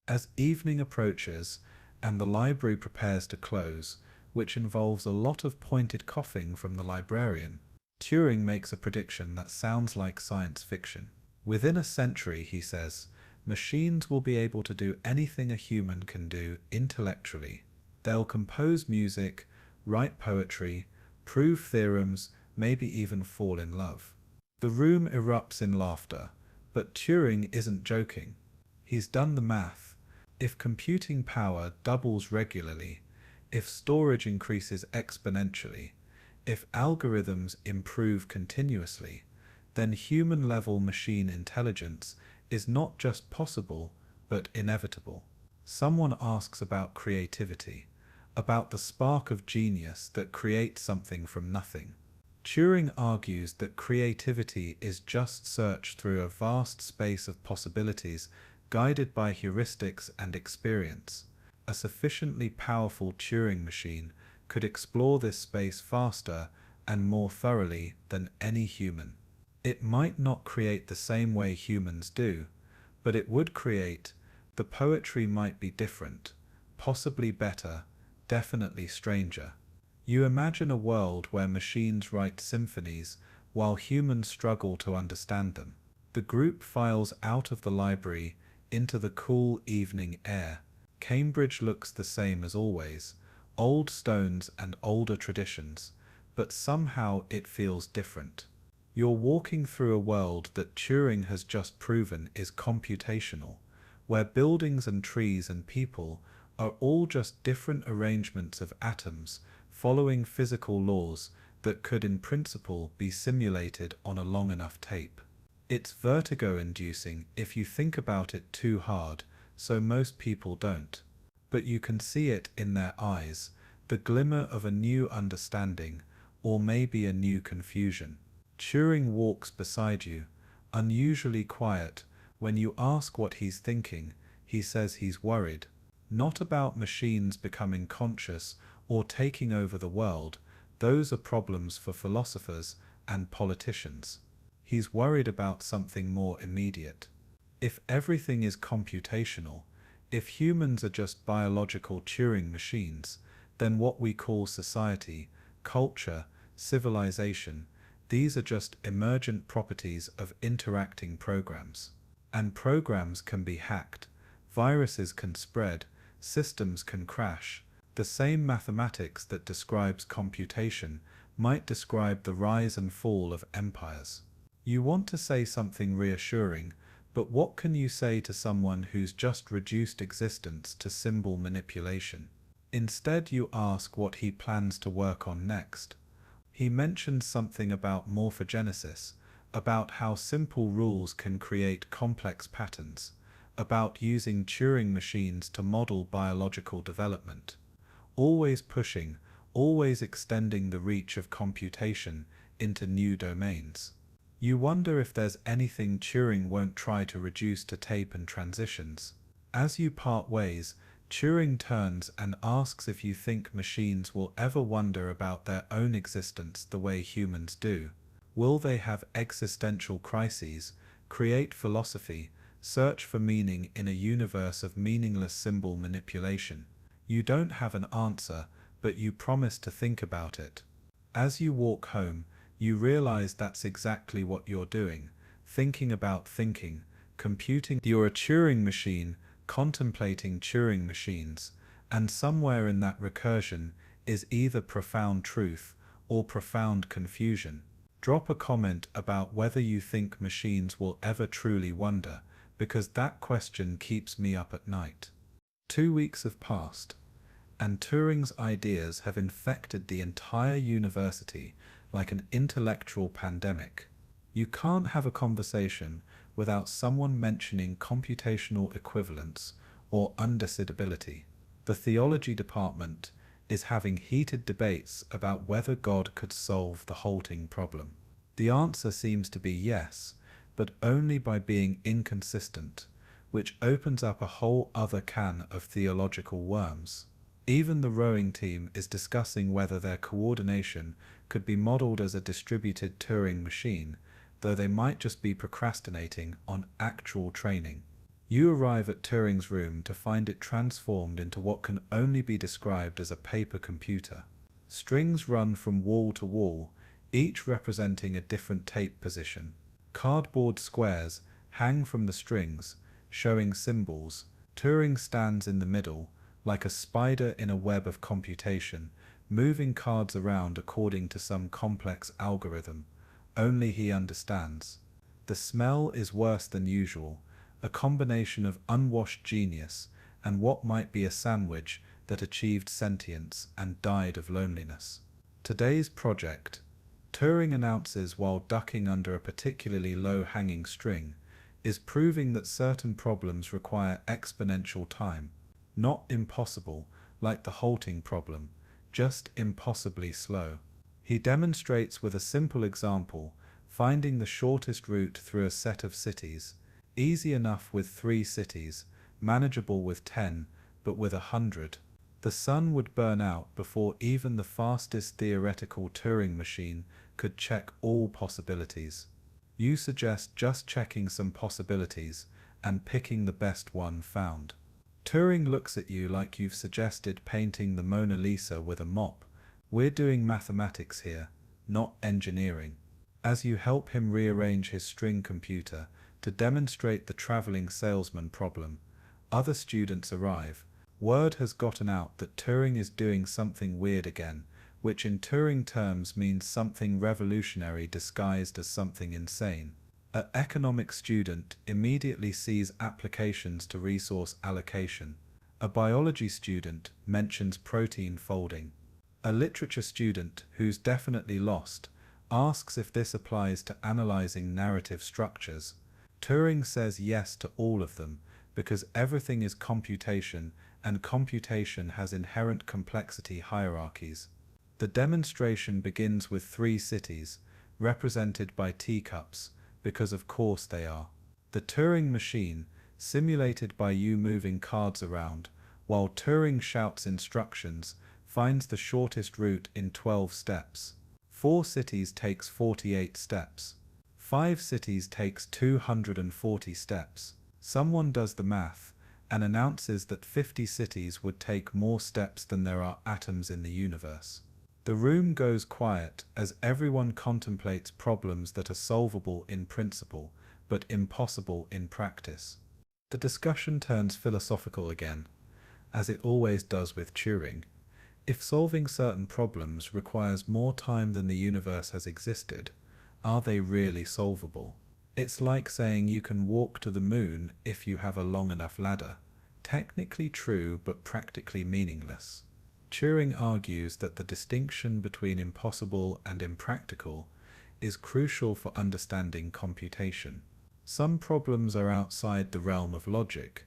As evening approaches and the library prepares to close, which involves a lot of pointed coughing from the librarian, Turing makes a prediction that sounds like science fiction. Within a century, he says, machines will be able to do anything a human can do intellectually. They'll compose music, write poetry, prove theorems, maybe even fall in love. The room erupts in laughter, but Turing isn't joking. He's done the math. If computing power doubles regularly, if storage increases exponentially, if algorithms improve continuously, then human-level machine intelligence is not just possible, but inevitable. Someone asks about creativity, about the spark of genius that creates something from nothing. Turing argues that creativity is just search through a vast space of possibilities guided by heuristics and experience. A sufficiently powerful Turing machine could explore this space faster and more thoroughly than any human. It might not create the same way humans do, but it would create. The poetry might be different, possibly better, definitely stranger. You imagine a world where machines write symphonies while humans struggle to understand them. The group files out of the library into the cool evening air. Cambridge looks the same as always, old stones and older traditions, but somehow it feels different. You're walking through a world that Turing has just proven is computational, where buildings and trees and people are all just different arrangements of atoms following physical laws that could in principle be simulated on a long enough tape. It's vertigo-inducing if you think about it too hard, so most people don't. But you can see it in their eyes, the glimmer of a new understanding, or maybe a new confusion. Turing walks beside you, unusually quiet. When you ask what he's thinking, he says he's worried. Not about machines becoming conscious or taking over the world. Those are problems for philosophers and politicians. He's worried about something more immediate. If everything is computational, if humans are just biological Turing machines, then what we call society, culture, civilization, these are just emergent properties of interacting programs. And programs can be hacked, viruses can spread, systems can crash. The same mathematics that describes computation might describe the rise and fall of empires. You want to say something reassuring, but what can you say to someone who's just reduced existence to symbol manipulation? Instead, you ask what he plans to work on next. He mentions something about morphogenesis, about how simple rules can create complex patterns, about using Turing machines to model biological development. Always pushing, always extending the reach of computation into new domains. You wonder if there's anything Turing won't try to reduce to tape and transitions. As you part ways, Turing turns and asks if you think machines will ever wonder about their own existence the way humans do. Will they have existential crises, create philosophy, search for meaning in a universe of meaningless symbol manipulation? You don't have an answer, but you promise to think about it. As you walk home, you realize that's exactly what you're doing, thinking about thinking, computing. You're a Turing machine, contemplating Turing machines, And somewhere in that recursion is either profound truth or profound confusion. Drop a comment about whether you think machines will ever truly wonder, because that question keeps me up at night. 2 weeks have passed, and Turing's ideas have infected the entire university like an intellectual pandemic. You can't have a conversation without someone mentioning computational equivalence or undecidability. The theology department is having heated debates about whether God could solve the halting problem. The answer seems to be yes, but only by being inconsistent, which opens up a whole other can of theological worms. Even the rowing team is discussing whether their coordination could be modeled as a distributed Turing machine, though they might just be procrastinating on actual training. You arrive at Turing's room to find it transformed into what can only be described as a paper computer. Strings run from wall to wall, each representing a different tape position. Cardboard squares hang from the strings, showing symbols. Turing stands in the middle, like a spider in a web of computation, moving cards around according to some complex algorithm. Only he understands. The smell is worse than usual, a combination of unwashed genius and what might be a sandwich that achieved sentience and died of loneliness. Today's project, Turing announces while ducking under a particularly low-hanging string, is proving that certain problems require exponential time. Not impossible, like the halting problem, just impossibly slow. He demonstrates with a simple example, finding the shortest route through a set of cities. Easy enough with 3 cities, manageable with 10, but with 100. The sun would burn out before even the fastest theoretical Turing machine could check all possibilities. You suggest just checking some possibilities and picking the best one found. Turing looks at you like you've suggested painting the Mona Lisa with a mop. We're doing mathematics here, not engineering. As you help him rearrange his string computer to demonstrate the traveling salesman problem, other students arrive. Word has gotten out that Turing is doing something weird again, which in Turing terms means something revolutionary disguised as something insane. An economics student immediately sees applications to resource allocation. A biology student mentions protein folding. A literature student, who's definitely lost, asks if this applies to analyzing narrative structures. Turing says yes to all of them, because everything is computation, and computation has inherent complexity hierarchies. The demonstration begins with 3 cities, represented by teacups, because of course they are. The Turing machine, simulated by you moving cards around, while Turing shouts instructions, finds the shortest route in 12 steps. 4 cities takes 48 steps. 5 cities takes 240 steps. Someone does the math and announces that 50 cities would take more steps than there are atoms in the universe. The room goes quiet as everyone contemplates problems that are solvable in principle, but impossible in practice. The discussion turns philosophical again, as it always does with Turing. If solving certain problems requires more time than the universe has existed, are they really solvable? It's like saying you can walk to the moon if you have a long enough ladder. Technically true, but practically meaningless. Turing argues that the distinction between impossible and impractical is crucial for understanding computation. Some problems are outside the realm of logic,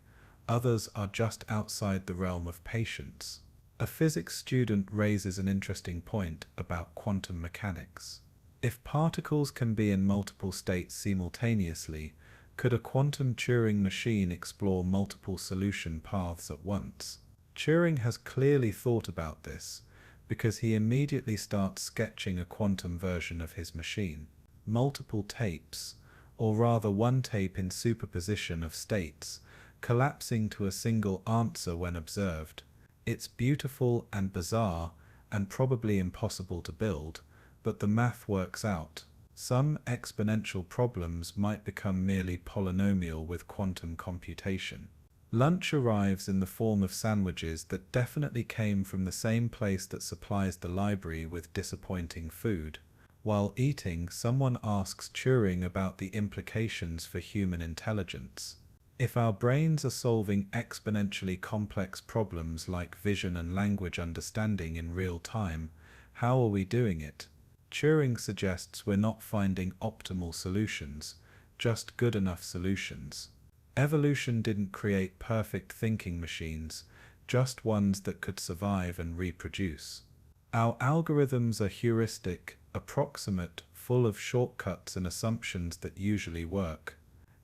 others are just outside the realm of patience. A physics student raises an interesting point about quantum mechanics. If particles can be in multiple states simultaneously, could a quantum Turing machine explore multiple solution paths at once? Turing has clearly thought about this, because he immediately starts sketching a quantum version of his machine. Multiple tapes, or rather one tape in superposition of states, collapsing to a single answer when observed. It's beautiful and bizarre, and probably impossible to build, but the math works out. Some exponential problems might become merely polynomial with quantum computation. Lunch arrives in the form of sandwiches that definitely came from the same place that supplies the library with disappointing food. While eating, someone asks Turing about the implications for human intelligence. If our brains are solving exponentially complex problems like vision and language understanding in real time, how are we doing it? Turing suggests we're not finding optimal solutions, just good enough solutions. Evolution didn't create perfect thinking machines, just ones that could survive and reproduce. Our algorithms are heuristic, approximate, full of shortcuts and assumptions that usually work.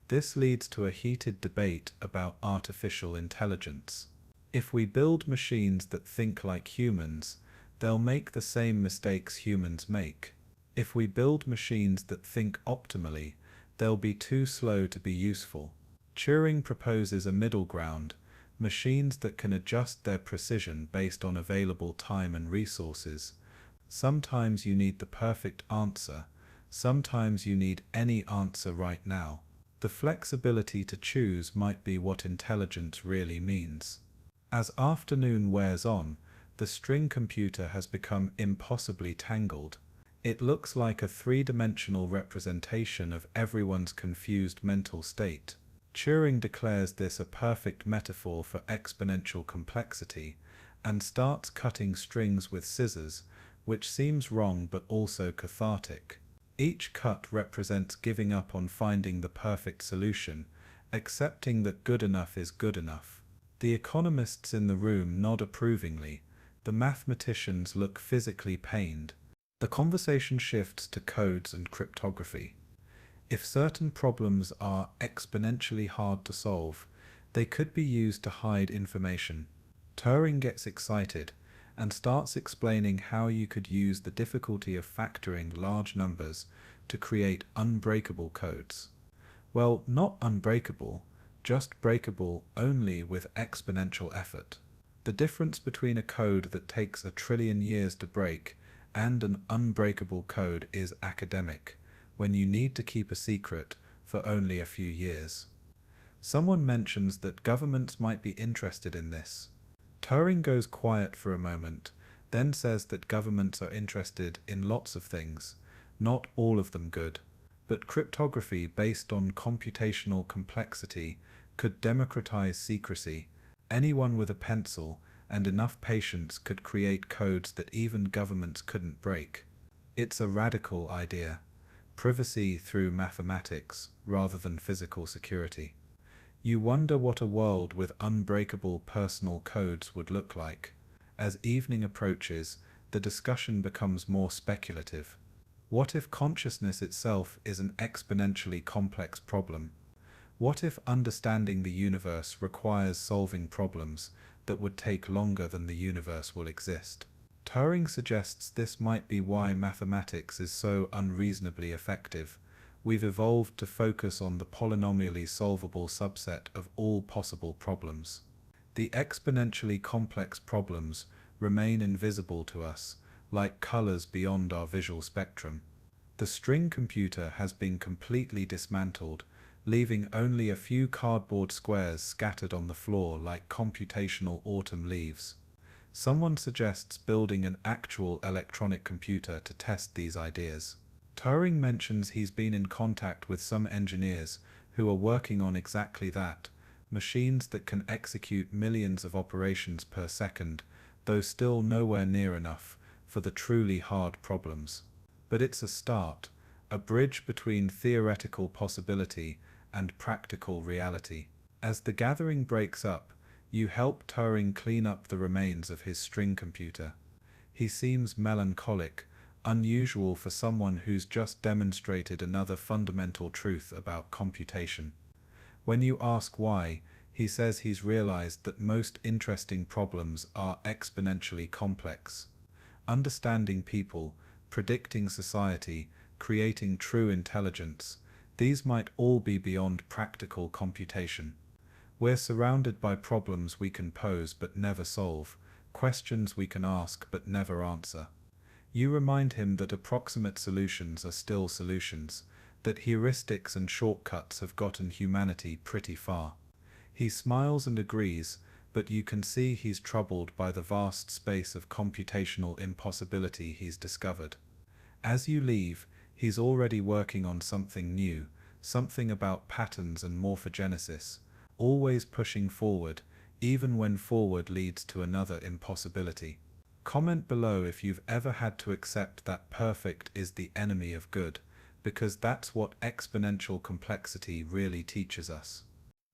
This leads to a heated debate about artificial intelligence. If we build machines that think like humans, they'll make the same mistakes humans make. If we build machines that think optimally, they'll be too slow to be useful. Turing proposes a middle ground, machines that can adjust their precision based on available time and resources. Sometimes you need the perfect answer, sometimes you need any answer right now. The flexibility to choose might be what intelligence really means. As afternoon wears on, the string computer has become impossibly tangled. It looks like a three-dimensional representation of everyone's confused mental state. Turing declares this a perfect metaphor for exponential complexity, and starts cutting strings with scissors, which seems wrong but also cathartic. Each cut represents giving up on finding the perfect solution, accepting that good enough is good enough. The economists in the room nod approvingly, the mathematicians look physically pained. The conversation shifts to codes and cryptography. If certain problems are exponentially hard to solve, they could be used to hide information. Turing gets excited and starts explaining how you could use the difficulty of factoring large numbers to create unbreakable codes. Well, not unbreakable, just breakable only with exponential effort. The difference between a code that takes 1,000,000,000,000 years to break and an unbreakable code is academic, when you need to keep a secret for only a few years. Someone mentions that governments might be interested in this. Turing goes quiet for a moment, then says that governments are interested in lots of things, not all of them good, but cryptography based on computational complexity could democratize secrecy. Anyone with a pencil and enough patience could create codes that even governments couldn't break. It's a radical idea. Privacy through mathematics rather than physical security. You wonder what a world with unbreakable personal codes would look like. As evening approaches, the discussion becomes more speculative. What if consciousness itself is an exponentially complex problem? What if understanding the universe requires solving problems that would take longer than the universe will exist? Turing suggests this might be why mathematics is so unreasonably effective. We've evolved to focus on the polynomially solvable subset of all possible problems. The exponentially complex problems remain invisible to us, like colors beyond our visual spectrum. The string computer has been completely dismantled, leaving only a few cardboard squares scattered on the floor like computational autumn leaves. Someone suggests building an actual electronic computer to test these ideas. Turing mentions he's been in contact with some engineers who are working on exactly that, machines that can execute millions of operations per second, though still nowhere near enough for the truly hard problems. But it's a start, a bridge between theoretical possibility and practical reality. As the gathering breaks up, you help Turing clean up the remains of his string computer. He seems melancholic, unusual for someone who's just demonstrated another fundamental truth about computation. When you ask why, he says he's realized that most interesting problems are exponentially complex. Understanding people, predicting society, creating true intelligence, these might all be beyond practical computation. We're surrounded by problems we can pose but never solve, questions we can ask but never answer. You remind him that approximate solutions are still solutions, that heuristics and shortcuts have gotten humanity pretty far. He smiles and agrees, but you can see he's troubled by the vast space of computational impossibility he's discovered. As you leave, he's already working on something new, something about patterns and morphogenesis, always pushing forward, even when forward leads to another impossibility. Comment below if you've ever had to accept that perfect is the enemy of good, because that's what exponential complexity really teaches us.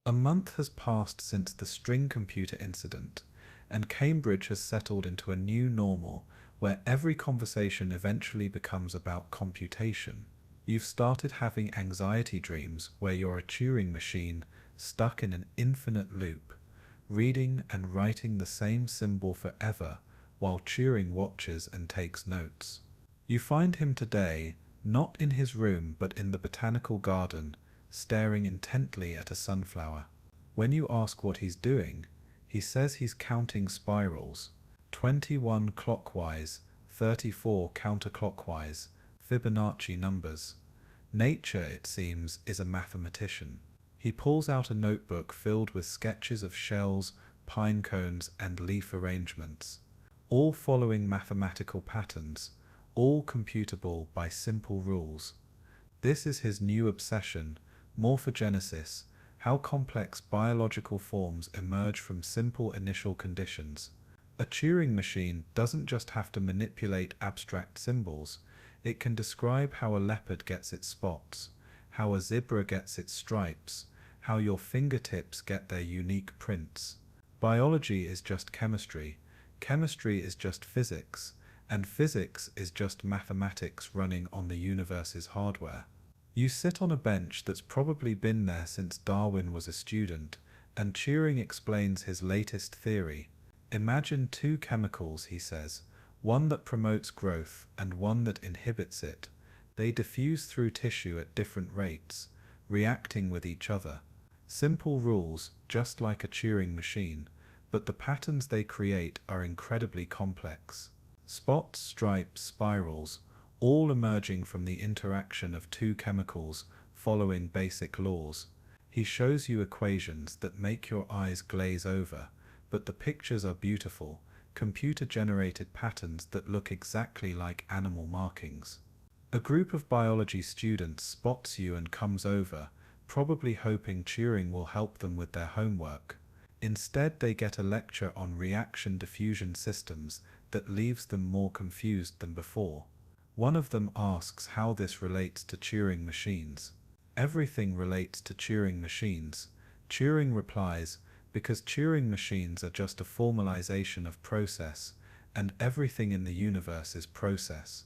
A month has passed since the string computer incident, and Cambridge has settled into a new normal where every conversation eventually becomes about computation. You've started having anxiety dreams where you're a Turing machine stuck in an infinite loop, reading and writing the same symbol forever while Turing watches and takes notes. You find him today, not in his room but in the botanical garden, staring intently at a sunflower. When you ask what he's doing, he says he's counting spirals, 21 clockwise, 34 counterclockwise, Fibonacci numbers. Nature, it seems, is a mathematician. He pulls out a notebook filled with sketches of shells, pine cones, and leaf arrangements, all following mathematical patterns, all computable by simple rules. This is his new obsession, morphogenesis, how complex biological forms emerge from simple initial conditions. A Turing machine doesn't just have to manipulate abstract symbols, it can describe how a leopard gets its spots, how a zebra gets its stripes, how your fingertips get their unique prints. Biology is just chemistry, chemistry is just physics, and physics is just mathematics running on the universe's hardware. You sit on a bench that's probably been there since Darwin was a student, and Turing explains his latest theory. Imagine two chemicals, he says, one that promotes growth and one that inhibits it. They diffuse through tissue at different rates, reacting with each other. Simple rules, just like a Turing machine, but the patterns they create are incredibly complex. Spots, stripes, spirals, all emerging from the interaction of two chemicals following basic laws. He shows you equations that make your eyes glaze over, but the pictures are beautiful, computer-generated patterns that look exactly like animal markings. A group of biology students spots you and comes over, probably hoping Turing will help them with their homework. Instead, they get a lecture on reaction diffusion systems that leaves them more confused than before. One of them asks how this relates to Turing machines. Everything relates to Turing machines. Turing replies, because Turing machines are just a formalization of process, and everything in the universe is process.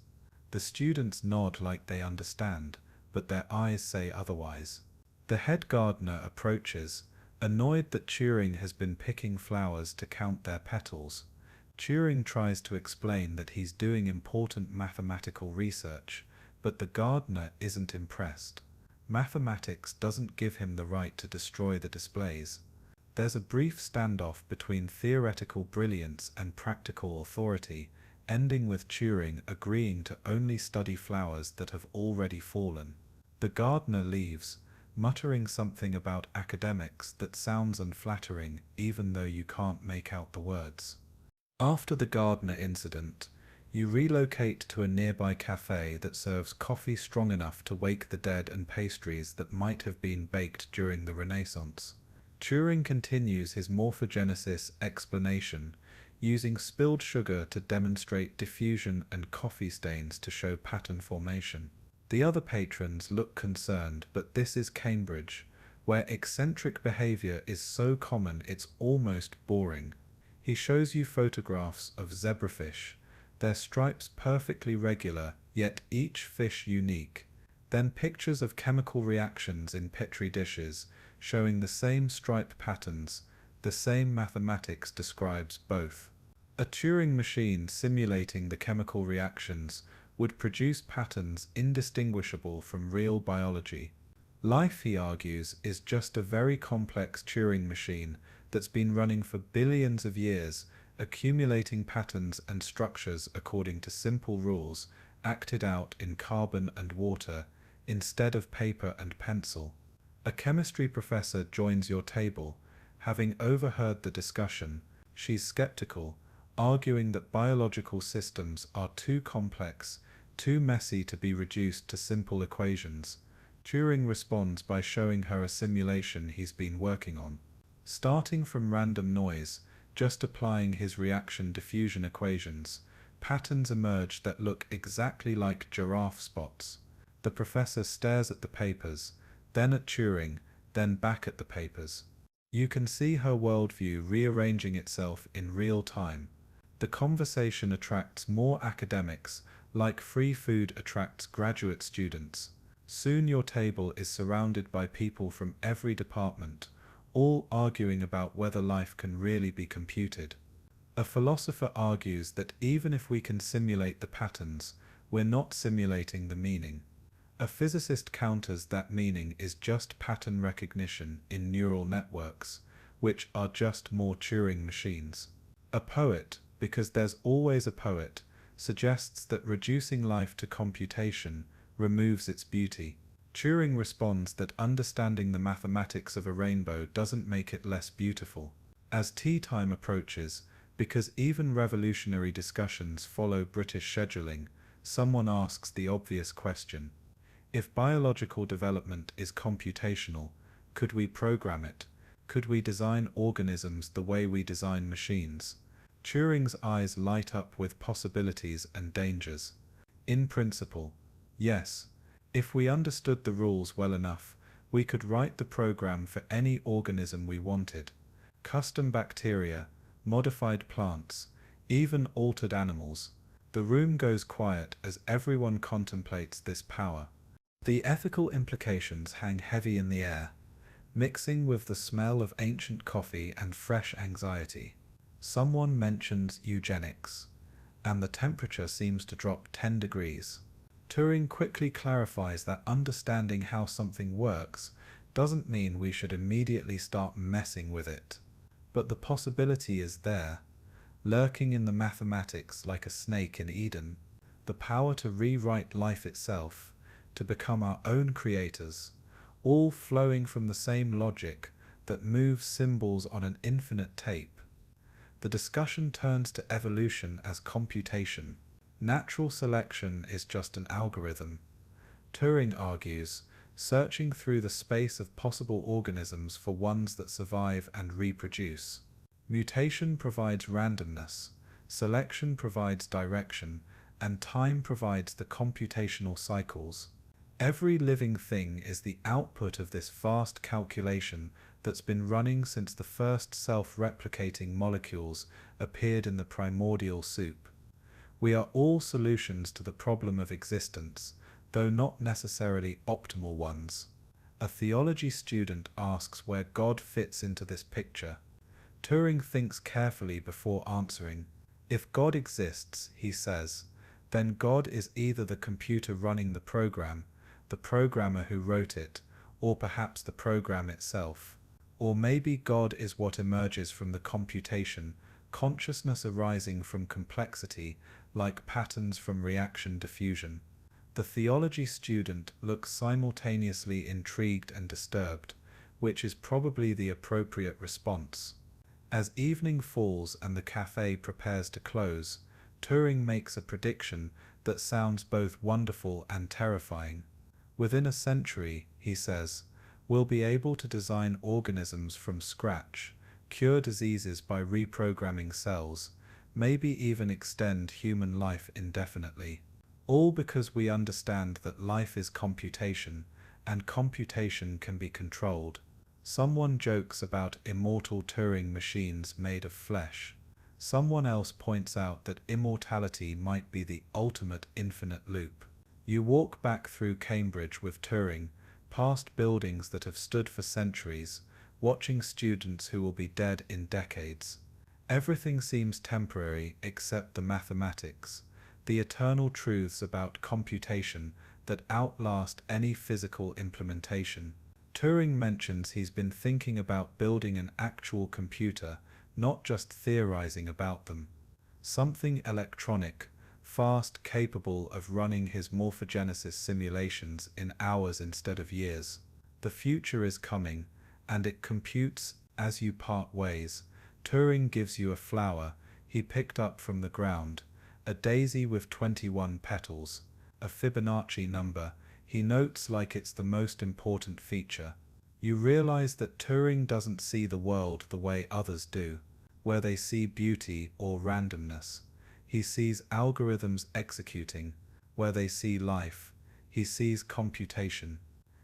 The students nod like they understand, but their eyes say otherwise. The head gardener approaches, annoyed that Turing has been picking flowers to count their petals. Turing tries to explain that he's doing important mathematical research, but the gardener isn't impressed. Mathematics doesn't give him the right to destroy the displays. There's a brief standoff between theoretical brilliance and practical authority, ending with Turing agreeing to only study flowers that have already fallen. The gardener leaves, muttering something about academics that sounds unflattering even though you can't make out the words. After the gardener incident, you relocate to a nearby cafe that serves coffee strong enough to wake the dead and pastries that might have been baked during the Renaissance. Turing continues his morphogenesis explanation, using spilled sugar to demonstrate diffusion and coffee stains to show pattern formation. The other patrons look concerned, but this is Cambridge, where eccentric behavior is so common it's almost boring. He shows you photographs of zebrafish, their stripes perfectly regular, yet each fish unique. Then pictures of chemical reactions in petri dishes, showing the same stripe patterns, the same mathematics describes both. A Turing machine simulating the chemical reactions would produce patterns indistinguishable from real biology. Life, he argues, is just a very complex Turing machine that's been running for billions of years, accumulating patterns and structures according to simple rules, acted out in carbon and water, instead of paper and pencil. A chemistry professor joins your table, Having overheard the discussion, she's skeptical, arguing that biological systems are too complex, too messy to be reduced to simple equations. Turing responds by showing her a simulation he's been working on. Starting from random noise, just applying his reaction diffusion equations, patterns emerge that look exactly like giraffe spots. The professor stares at the papers, then at Turing, then back at the papers. You can see her worldview rearranging itself in real time. The conversation attracts more academics, like free food attracts graduate students. Soon your table is surrounded by people from every department, all arguing about whether life can really be computed. A philosopher argues that even if we can simulate the patterns, we're not simulating the meaning. A physicist counters that meaning is just pattern recognition in neural networks, which are just more Turing machines. A poet, because there's always a poet, suggests that reducing life to computation removes its beauty. Turing responds that understanding the mathematics of a rainbow doesn't make it less beautiful. As tea time approaches, because even revolutionary discussions follow British scheduling, someone asks the obvious question. If biological development is computational, could we program it? Could we design organisms the way we design machines? Turing's eyes light up with possibilities and dangers. In principle, yes. If we understood the rules well enough, we could write the program for any organism we wanted. Custom bacteria, modified plants, even altered animals. The room goes quiet as everyone contemplates this power. The ethical implications hang heavy in the air, mixing with the smell of ancient coffee and fresh anxiety. Someone mentions eugenics, and the temperature seems to drop 10 degrees. Turing quickly clarifies that understanding how something works doesn't mean we should immediately start messing with it. But the possibility is there, lurking in the mathematics like a snake in Eden, the power to rewrite life itself, to become our own creators, all flowing from the same logic that moves symbols on an infinite tape. The discussion turns to evolution as computation. Natural selection is just an algorithm. Turing argues, searching through the space of possible organisms for ones that survive and reproduce. Mutation provides randomness, selection provides direction, and time provides the computational cycles. Every living thing is the output of this vast calculation that's been running since the first self-replicating molecules appeared in the primordial soup. We are all solutions to the problem of existence, though not necessarily optimal ones. A theology student asks where God fits into this picture. Turing thinks carefully before answering. If God exists, he says, then God is either the computer running the program, the programmer who wrote it, or perhaps the program itself. Or maybe God is what emerges from the computation, consciousness arising from complexity, like patterns from reaction diffusion. The theology student looks simultaneously intrigued and disturbed, which is probably the appropriate response. As evening falls and the cafe prepares to close, Turing makes a prediction that sounds both wonderful and terrifying. Within a century, he says, we'll be able to design organisms from scratch, cure diseases by reprogramming cells, maybe even extend human life indefinitely. All because we understand that life is computation, and computation can be controlled. Someone jokes about immortal Turing machines made of flesh. Someone else points out that immortality might be the ultimate infinite loop. You walk back through Cambridge with Turing, past buildings that have stood for centuries, watching students who will be dead in decades. Everything seems temporary except the mathematics, the eternal truths about computation that outlast any physical implementation. Turing mentions he's been thinking about building an actual computer, not just theorizing about them. Something electronic, fast, capable of running his morphogenesis simulations in hours instead of years. The future is coming, and it computes as you part ways, Turing gives you a flower he picked up from the ground, a daisy with 21 petals, a Fibonacci number he notes like it's the most important feature. You realize that Turing doesn't see the world the way others do, where they see beauty or randomness. He sees algorithms executing, where they see life. He sees computation.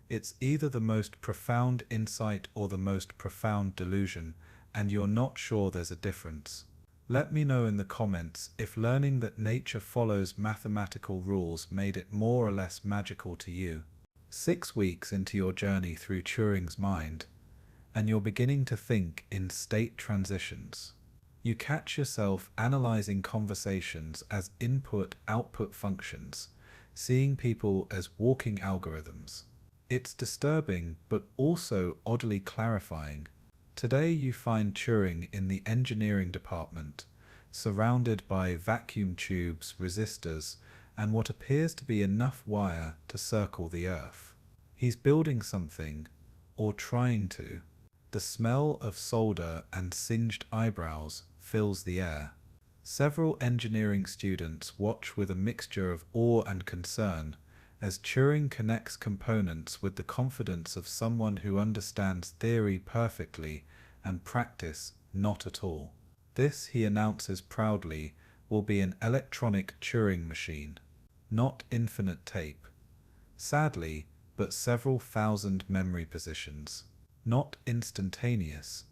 It's either the most profound insight or the most profound delusion, and you're not sure there's a difference. Let me know in the comments if learning that nature follows mathematical rules made it more or less magical to you. 6 weeks into your journey through Turing's mind, and you're beginning to think in state transitions. You catch yourself analyzing conversations as input-output functions, seeing people as walking algorithms. It's disturbing, but also oddly clarifying. Today you find Turing in the engineering department, surrounded by vacuum tubes, resistors, and what appears to be enough wire to circle the Earth. He's building something, or trying to. The smell of solder and singed eyebrows fills the air. Several engineering students watch with a mixture of awe and concern as Turing connects components with the confidence of someone who understands theory perfectly and practice not at all. This, he announces proudly, will be an electronic Turing machine, not infinite tape. Sadly, but several thousand memory positions. Not instantaneous,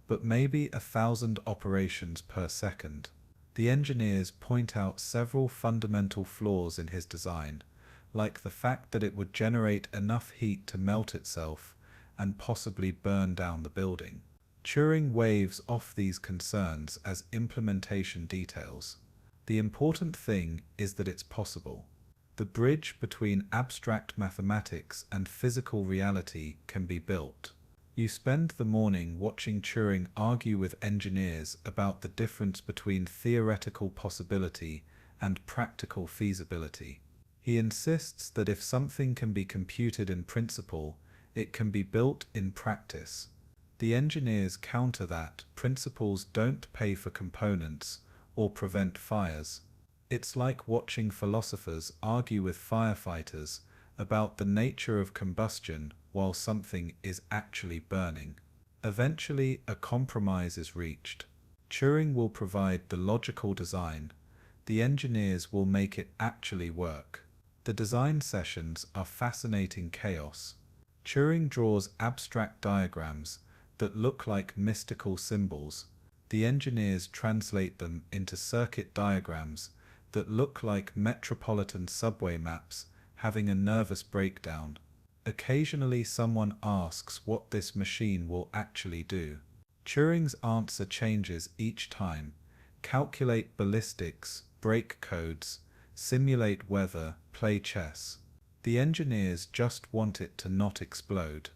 but maybe 1,000 operations per second. The engineers point out several fundamental flaws in his design, like the fact that it would generate enough heat to melt itself and possibly burn down the building. Turing waves off these concerns as implementation details. The important thing is that it's possible. The bridge between abstract mathematics and physical reality can be built. You spend the morning watching Turing argue with engineers about the difference between theoretical possibility and practical feasibility. He insists that if something can be computed in principle, it can be built in practice. The engineers counter that principles don't pay for components or prevent fires. It's like watching philosophers argue with firefighters about the nature of combustion while something is actually burning. Eventually, a compromise is reached. Turing will provide the logical design. The engineers will make it actually work. The design sessions are fascinating chaos. Turing draws abstract diagrams that look like mystical symbols. The engineers translate them into circuit diagrams that look like metropolitan subway maps having a nervous breakdown. Occasionally someone asks what this machine will actually do. Turing's answer changes each time. Calculate ballistics, break codes, simulate weather, play chess. The engineers just want it to not explode.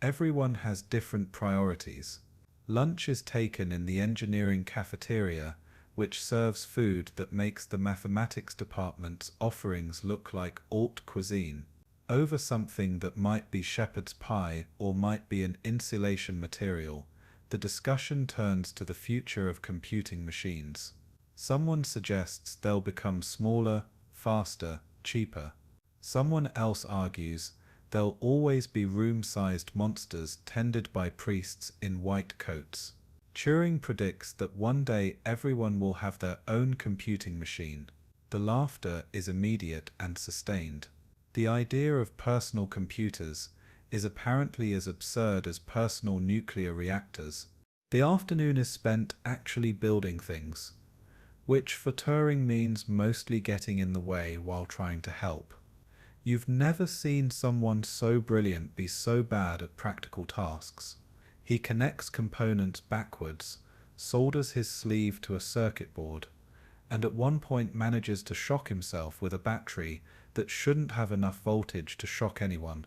Everyone has different priorities. Lunch is taken in the engineering cafeteria, which serves food that makes the mathematics department's offerings look like haute cuisine, over something that might be shepherd's pie or might be an insulation material. The discussion turns to the future of computing machines. Someone suggests they'll become smaller, faster, cheaper. Someone else argues they'll always be room-sized monsters tended by priests in white coats. Turing predicts that one day everyone will have their own computing machine. The laughter is immediate and sustained. The idea of personal computers is apparently as absurd as personal nuclear reactors. The afternoon is spent actually building things, which for Turing means mostly getting in the way while trying to help. You've never seen someone so brilliant be so bad at practical tasks. He connects components backwards, solders his sleeve to a circuit board, and at one point manages to shock himself with a battery that shouldn't have enough voltage to shock anyone.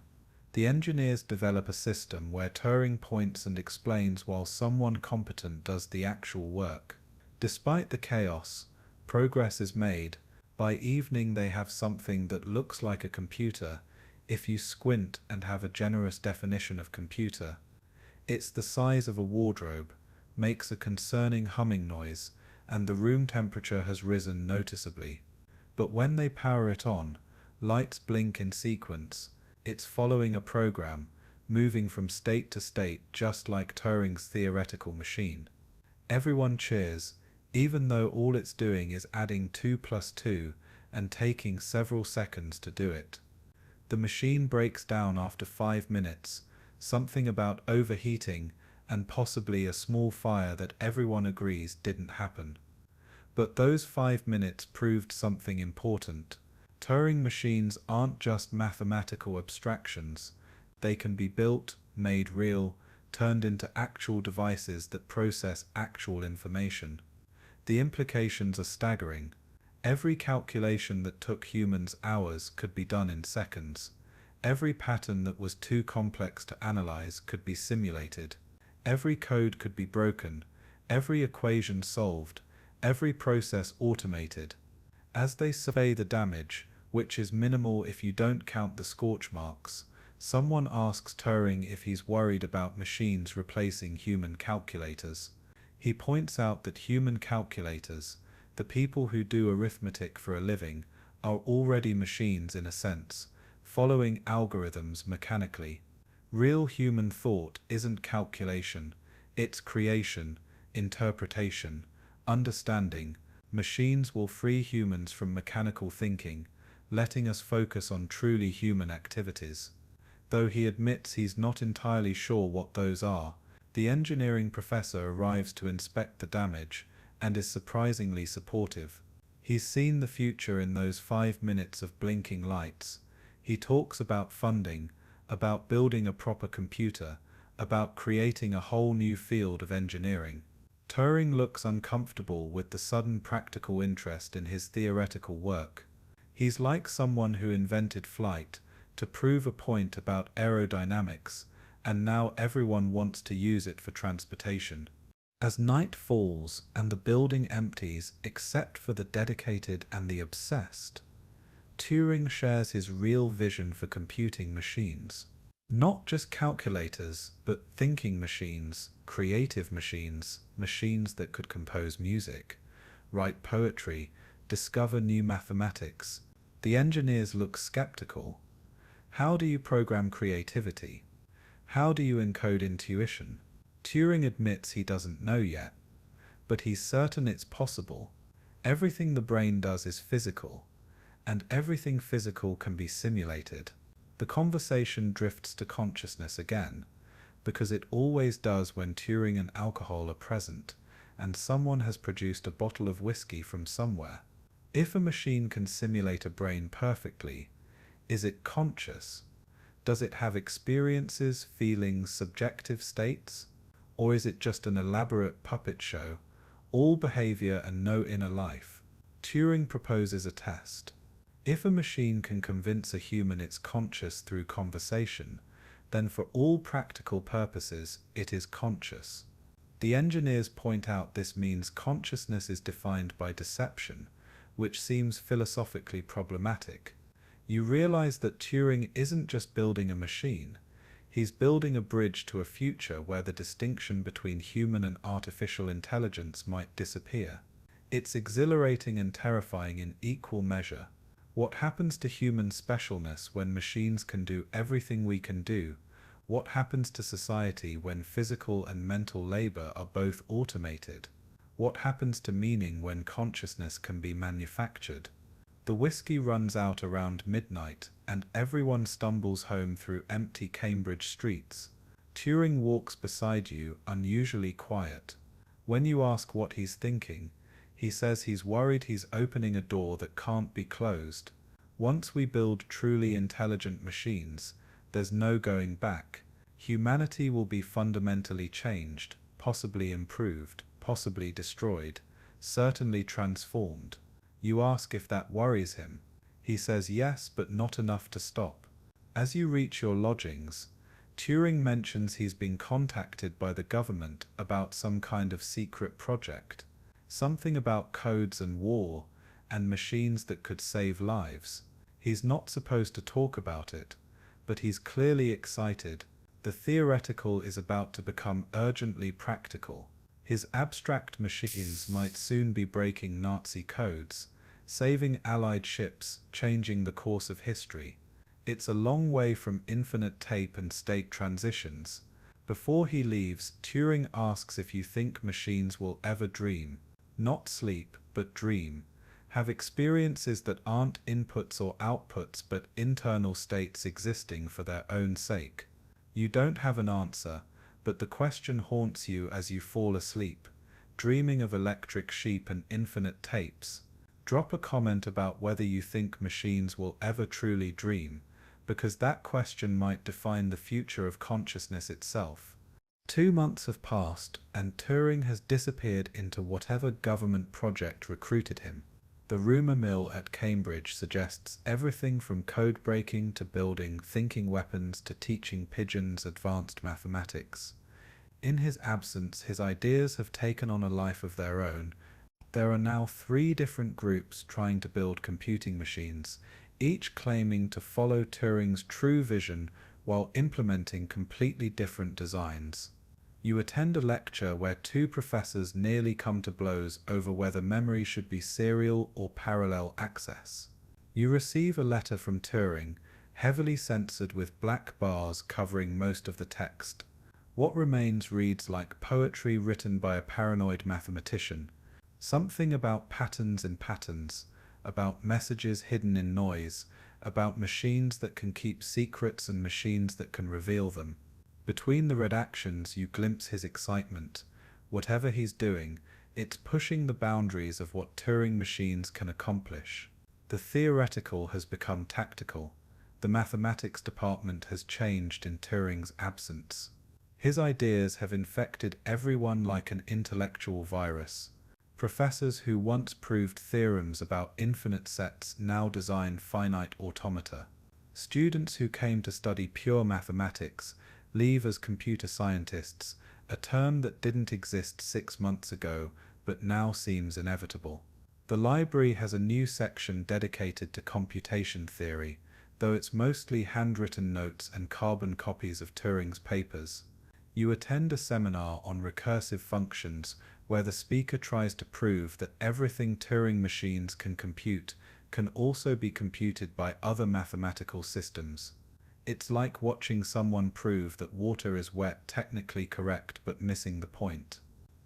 The engineers develop a system where Turing points and explains while someone competent does the actual work. Despite the chaos, progress is made. By evening they have something that looks like a computer, if you squint and have a generous definition of computer. It's the size of a wardrobe, makes a concerning humming noise, and the room temperature has risen noticeably. But when they power it on, lights blink in sequence. It's following a program, moving from state to state just like Turing's theoretical machine. Everyone cheers, even though all it's doing is adding 2 plus 2 and taking several seconds to do it. The machine breaks down after 5 minutes, something about overheating and possibly a small fire that everyone agrees didn't happen. But those 5 minutes proved something important. Turing machines aren't just mathematical abstractions. They can be built, made real, turned into actual devices that process actual information. The implications are staggering. Every calculation that took humans hours could be done in seconds. Every pattern that was too complex to analyze could be simulated. Every code could be broken, every equation solved, every process automated. As they survey the damage, which is minimal if you don't count the scorch marks, someone asks Turing if he's worried about machines replacing human calculators. He points out that human calculators, the people who do arithmetic for a living, are already machines in a sense, following algorithms mechanically. Real human thought isn't calculation, it's creation, interpretation, understanding. Machines will free humans from mechanical thinking, letting us focus on truly human activities. Though he admits he's not entirely sure what those are, the engineering professor arrives to inspect the damage and is surprisingly supportive. He's seen the future in those 5 minutes of blinking lights. He talks about funding, about building a proper computer, about creating a whole new field of engineering. Turing looks uncomfortable with the sudden practical interest in his theoretical work. He's like someone who invented flight to prove a point about aerodynamics, and now everyone wants to use it for transportation. As night falls and the building empties except for the dedicated and the obsessed, Turing shares his real vision for computing machines. Not just calculators, but thinking machines, creative machines, machines that could compose music, write poetry, discover new mathematics. The engineers look skeptical. How do you program creativity? How do you encode intuition? Turing admits he doesn't know yet, but he's certain it's possible. Everything the brain does is physical, and everything physical can be simulated. The conversation drifts to consciousness again, because it always does when Turing and alcohol are present, and someone has produced a bottle of whiskey from somewhere. If a machine can simulate a brain perfectly, is it conscious? Does it have experiences, feelings, subjective states? Or is it just an elaborate puppet show, all behavior and no inner life? Turing proposes a test. If a machine can convince a human it's conscious through conversation, then for all practical purposes it is conscious. The engineers point out this means consciousness is defined by deception, which seems philosophically problematic. You realize that Turing isn't just building a machine, he's building a bridge to a future where the distinction between human and artificial intelligence might disappear. It's exhilarating and terrifying in equal measure. What happens to human specialness when machines can do everything we can do? What happens to society when physical and mental labor are both automated? What happens to meaning when consciousness can be manufactured? The whiskey runs out around midnight, and everyone stumbles home through empty Cambridge streets. Turing walks beside you, unusually quiet. When you ask what he's thinking, he says he's worried he's opening a door that can't be closed. Once we build truly intelligent machines, there's no going back. Humanity will be fundamentally changed, possibly improved, possibly destroyed, certainly transformed. You ask if that worries him. He says yes, but not enough to stop. As you reach your lodgings, Turing mentions he's been contacted by the government about some kind of secret project. Something about codes and war, and machines that could save lives. He's not supposed to talk about it, but he's clearly excited. The theoretical is about to become urgently practical. His abstract machines might soon be breaking Nazi codes, saving Allied ships, changing the course of history. It's a long way from infinite tape and state transitions. Before he leaves, Turing asks if you think machines will ever dream. Not sleep, but dream. Have experiences that aren't inputs or outputs but internal states existing for their own sake. You don't have an answer, but the question haunts you as you fall asleep, dreaming of electric sheep and infinite tapes. Drop a comment about whether you think machines will ever truly dream, because that question might define the future of consciousness itself. 2 months have passed, and Turing has disappeared into whatever government project recruited him. The rumour mill at Cambridge suggests everything from code breaking to building thinking weapons to teaching pigeons advanced mathematics. In his absence, his ideas have taken on a life of their own. There are now 3 different groups trying to build computing machines, each claiming to follow Turing's true vision while implementing completely different designs. You attend a lecture where 2 professors nearly come to blows over whether memory should be serial or parallel access. You receive a letter from Turing, heavily censored with black bars covering most of the text. What remains reads like poetry written by a paranoid mathematician. Something about patterns in patterns, about messages hidden in noise, about machines that can keep secrets and machines that can reveal them. Between the redactions you glimpse his excitement. Whatever he's doing, it's pushing the boundaries of what Turing machines can accomplish. The theoretical has become tactical. The mathematics department has changed in Turing's absence. His ideas have infected everyone like an intellectual virus. Professors who once proved theorems about infinite sets now design finite automata. Students who came to study pure mathematics leave as computer scientists, a term that didn't exist 6 months ago but now seems inevitable. The library has a new section dedicated to computation theory, though it's mostly handwritten notes and carbon copies of Turing's papers. You attend a seminar on recursive functions where the speaker tries to prove that everything Turing machines can compute can also be computed by other mathematical systems. It's like watching someone prove that water is wet, technically correct but missing the point.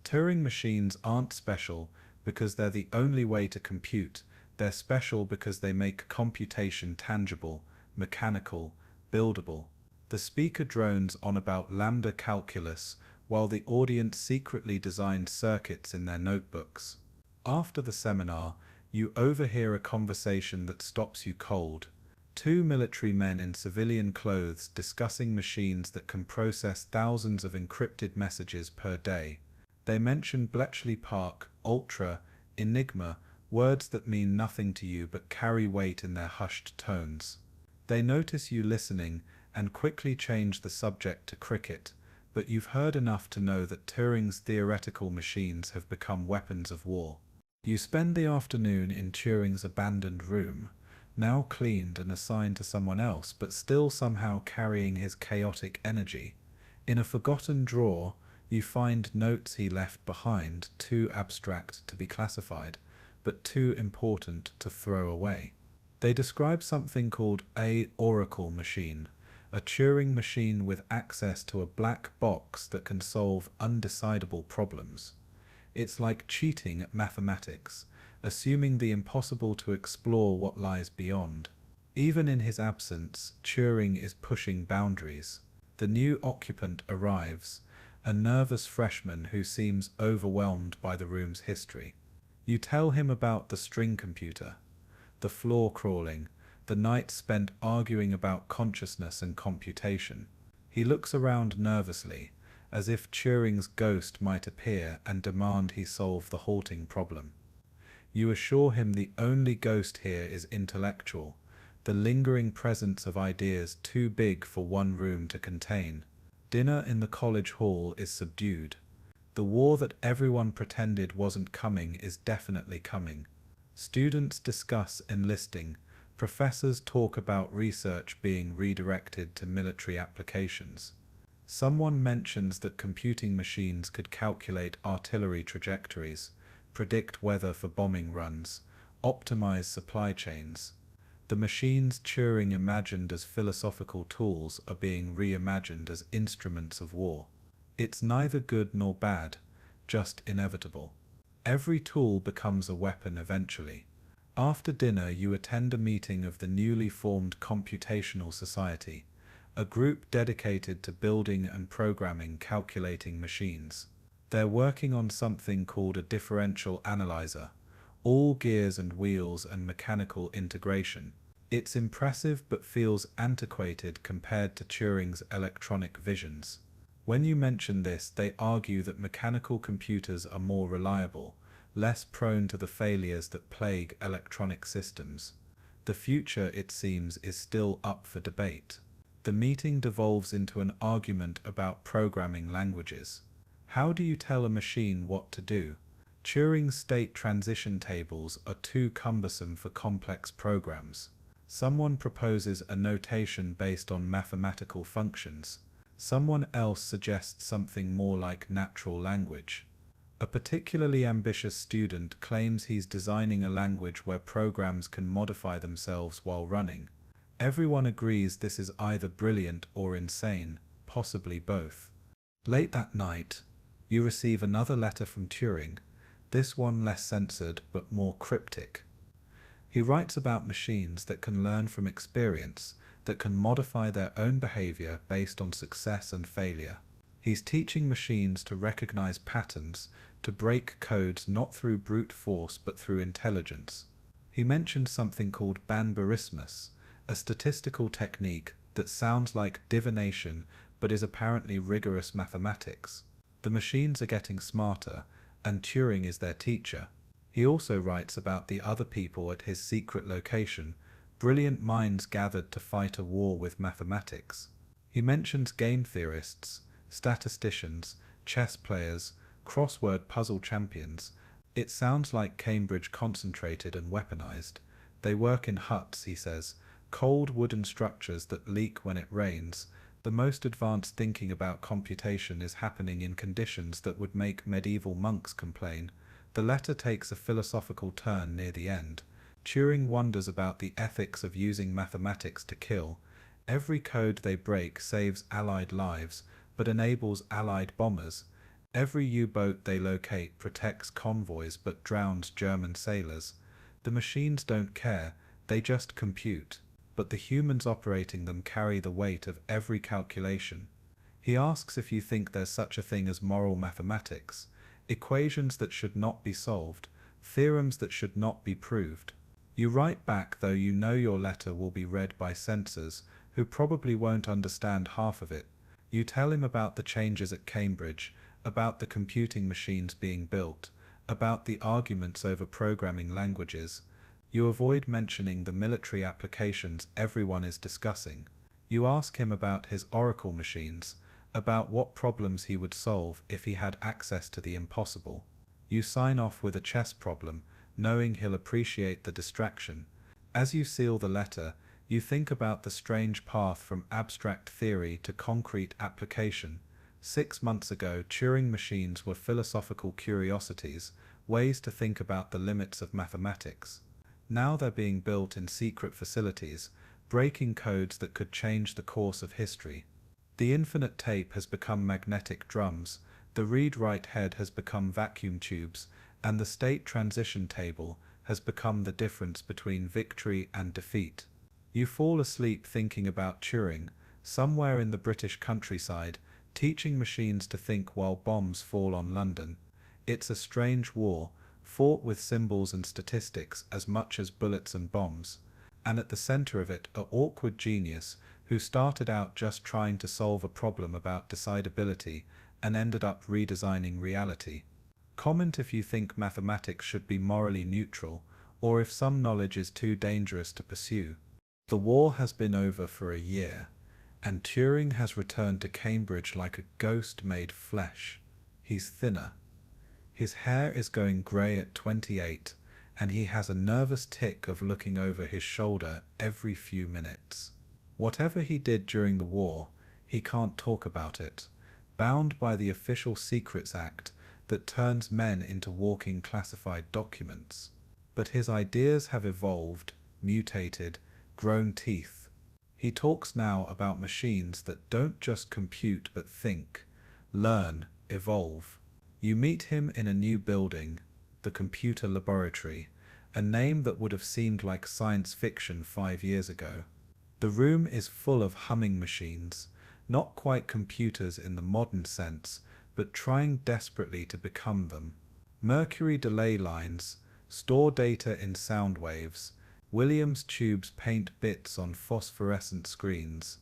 Turing machines aren't special because they're the only way to compute. They're special because they make computation tangible, mechanical, buildable. The speaker drones on about lambda calculus while the audience secretly designed circuits in their notebooks. After the seminar, you overhear a conversation that stops you cold. 2 military men in civilian clothes discussing machines that can process thousands of encrypted messages per day. They mention Bletchley Park, Ultra, Enigma, words that mean nothing to you but carry weight in their hushed tones. They notice you listening and quickly change the subject to cricket, but you've heard enough to know that Turing's theoretical machines have become weapons of war. You spend the afternoon in Turing's abandoned room, now cleaned and assigned to someone else, but still somehow carrying his chaotic energy. In a forgotten drawer, you find notes he left behind, too abstract to be classified, but too important to throw away. They describe something called a oracle machine, a Turing machine with access to a black box that can solve undecidable problems. It's like cheating at mathematics, assuming the impossible to explore what lies beyond. Even in his absence, Turing is pushing boundaries. The new occupant arrives, a nervous freshman who seems overwhelmed by the room's history. You tell him about the string computer, the floor crawling, the night spent arguing about consciousness and computation. He looks around nervously, as if Turing's ghost might appear and demand he solve the halting problem. You assure him the only ghost here is intellectual, the lingering presence of ideas too big for one room to contain. Dinner in the college hall is subdued. The war that everyone pretended wasn't coming is definitely coming. Students discuss enlisting. Professors talk about research being redirected to military applications. Someone mentions that computing machines could calculate artillery trajectories, predict weather for bombing runs, optimize supply chains. The machines Turing imagined as philosophical tools are being reimagined as instruments of war. It's neither good nor bad, just inevitable. Every tool becomes a weapon eventually. After dinner, you attend a meeting of the newly formed Computational Society, a group dedicated to building and programming calculating machines. They're working on something called a differential analyzer, all gears and wheels and mechanical integration. It's impressive but feels antiquated compared to Turing's electronic visions. When you mention this, they argue that mechanical computers are more reliable, less prone to the failures that plague electronic systems. The future, it seems, is still up for debate. The meeting devolves into an argument about programming languages. How do you tell a machine what to do? Turing's state transition tables are too cumbersome for complex programs. Someone proposes a notation based on mathematical functions. Someone else suggests something more like natural language. A particularly ambitious student claims he's designing a language where programs can modify themselves while running. Everyone agrees this is either brilliant or insane, possibly both. Late that night, you receive another letter from Turing, this one less censored but more cryptic. He writes about machines that can learn from experience, that can modify their own behavior based on success and failure. He's teaching machines to recognize patterns, to break codes not through brute force but through intelligence. He mentioned something called banbarismus, a statistical technique that sounds like divination but is apparently rigorous mathematics. The machines are getting smarter, and Turing is their teacher. He also writes about the other people at his secret location, brilliant minds gathered to fight a war with mathematics. He mentions game theorists, statisticians, chess players, crossword puzzle champions. It sounds like Cambridge concentrated and weaponized. They work in huts, he says, cold wooden structures that leak when it rains. The most advanced thinking about computation is happening in conditions that would make medieval monks complain. The letter takes a philosophical turn near the end. Turing wonders about the ethics of using mathematics to kill. Every code they break saves Allied lives, but enables Allied bombers. Every U-boat they locate protects convoys but drowns German sailors. The machines don't care, they just compute. But the humans operating them carry the weight of every calculation. He asks if you think there's such a thing as moral mathematics, equations that should not be solved, theorems that should not be proved. You write back, though you know your letter will be read by censors, who probably won't understand half of it. You tell him about the changes at Cambridge, about the computing machines being built, about the arguments over programming languages. You avoid mentioning the military applications everyone is discussing. You ask him about his Oracle machines, about what problems he would solve if he had access to the impossible. You sign off with a chess problem, knowing he'll appreciate the distraction. As you seal the letter, you think about the strange path from abstract theory to concrete application. 6 months ago, Turing machines were philosophical curiosities, ways to think about the limits of mathematics. Now they're being built in secret facilities, breaking codes that could change the course of history. The infinite tape has become magnetic drums, the read-write head has become vacuum tubes, and the state transition table has become the difference between victory and defeat. You fall asleep thinking about Turing, somewhere in the British countryside, teaching machines to think while bombs fall on London. It's a strange war, fought with symbols and statistics as much as bullets and bombs, and at the center of it an awkward genius who started out just trying to solve a problem about decidability and ended up redesigning reality. Comment if you think mathematics should be morally neutral, or if some knowledge is too dangerous to pursue. The war has been over for a year, and Turing has returned to Cambridge like a ghost made flesh. He's thinner. His hair is going grey at 28, and he has a nervous tic of looking over his shoulder every few minutes. Whatever he did during the war, He can't talk about it, bound by the Official Secrets Act that turns men into walking classified documents. But his ideas have evolved, mutated, grown teeth. He talks now about machines that don't just compute but think, learn, evolve. You meet him in a new building, the computer laboratory, a name that would have seemed like science fiction 5 years ago. The room is full of humming machines, not quite computers in the modern sense, but trying desperately to become them. Mercury delay lines store data in sound waves. Williams tubes paint bits on phosphorescent screens.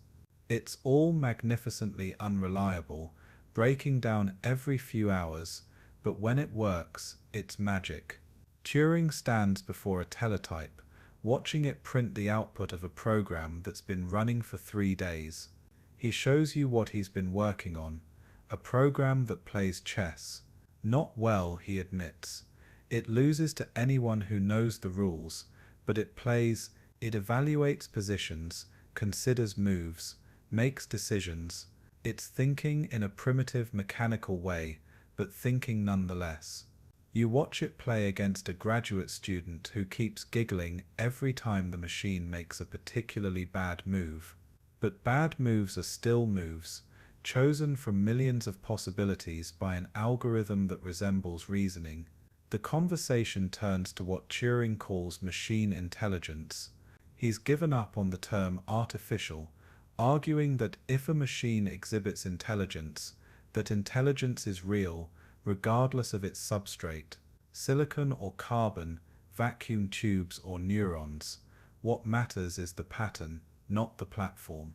It's all magnificently unreliable, breaking down every few hours, but when it works, it's magic. Turing stands before a teletype, watching it print the output of a program that's been running for 3 days. He shows you what he's been working on, a program that plays chess. Not well, he admits. It loses to anyone who knows the rules, but it plays, it evaluates positions, considers moves, makes decisions. It's thinking in a primitive mechanical way, but thinking nonetheless. You watch it play against a graduate student who keeps giggling every time the machine makes a particularly bad move. But bad moves are still moves, chosen from millions of possibilities by an algorithm that resembles reasoning. The conversation turns to what Turing calls machine intelligence. He's given up on the term artificial, arguing that if a machine exhibits intelligence, that intelligence is real, regardless of its substrate, silicon or carbon, vacuum tubes or neurons. What matters is the pattern, not the platform.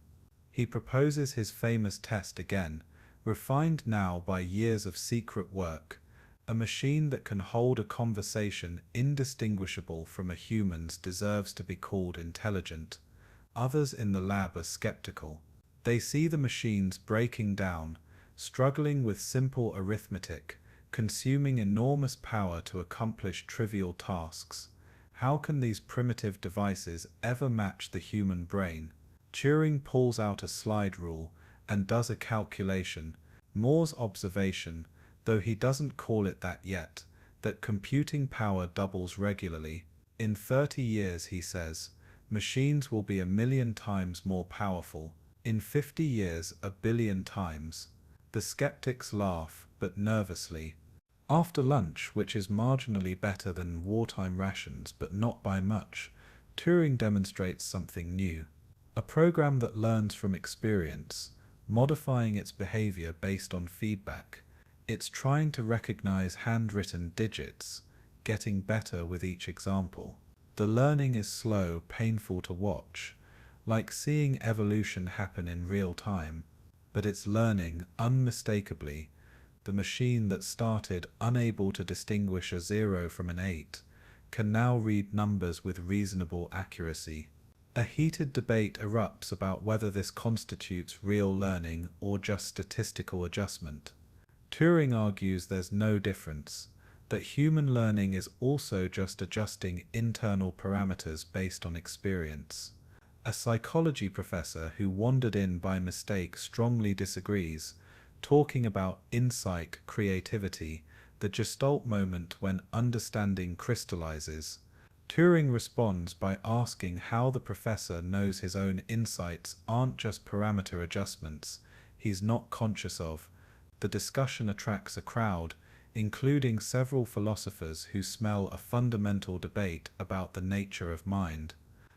He proposes his famous test again, refined now by years of secret work. A machine that can hold a conversation indistinguishable from a human's deserves to be called intelligent. Others in the lab are skeptical. They see the machines breaking down, struggling with simple arithmetic, consuming enormous power to accomplish trivial tasks. How can these primitive devices ever match the human brain? Turing pulls out a slide rule and does a calculation, Moore's observation, though he doesn't call it that yet, that computing power doubles regularly. In 30 years, he says, machines will be 1,000,000 times more powerful. In 50 years, 1,000,000,000 times. The skeptics laugh, but nervously. After lunch, which is marginally better than wartime rations but not by much, Turing demonstrates something new. A program that learns from experience, modifying its behavior based on feedback. It's trying to recognize handwritten digits, getting better with each example. The learning is slow, painful to watch, like seeing evolution happen in real time, but it's learning unmistakably. The machine that started unable to distinguish a 0 from an 8 can now read numbers with reasonable accuracy. A heated debate erupts about whether this constitutes real learning or just statistical adjustment. Turing argues there's no difference, that human learning is also just adjusting internal parameters based on experience. A psychology professor who wandered in by mistake strongly disagrees, talking about insight, creativity, the Gestalt moment when understanding crystallizes. Turing responds by asking how the professor knows his own insights aren't just parameter adjustments he's not conscious of. The discussion attracts a crowd, including several philosophers who smell a fundamental debate about the nature of mind.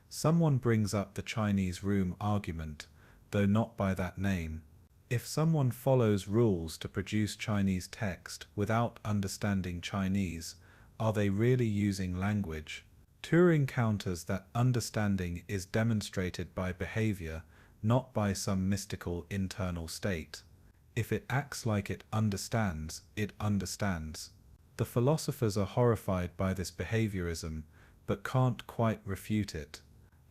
Someone brings up the Chinese room argument, though not by that name. If someone follows rules to produce Chinese text without understanding Chinese, are they really using language? Turing counters that understanding is demonstrated by behavior, not by some mystical internal state. If it acts like it understands, it understands. The philosophers are horrified by this behaviorism, but can't quite refute it.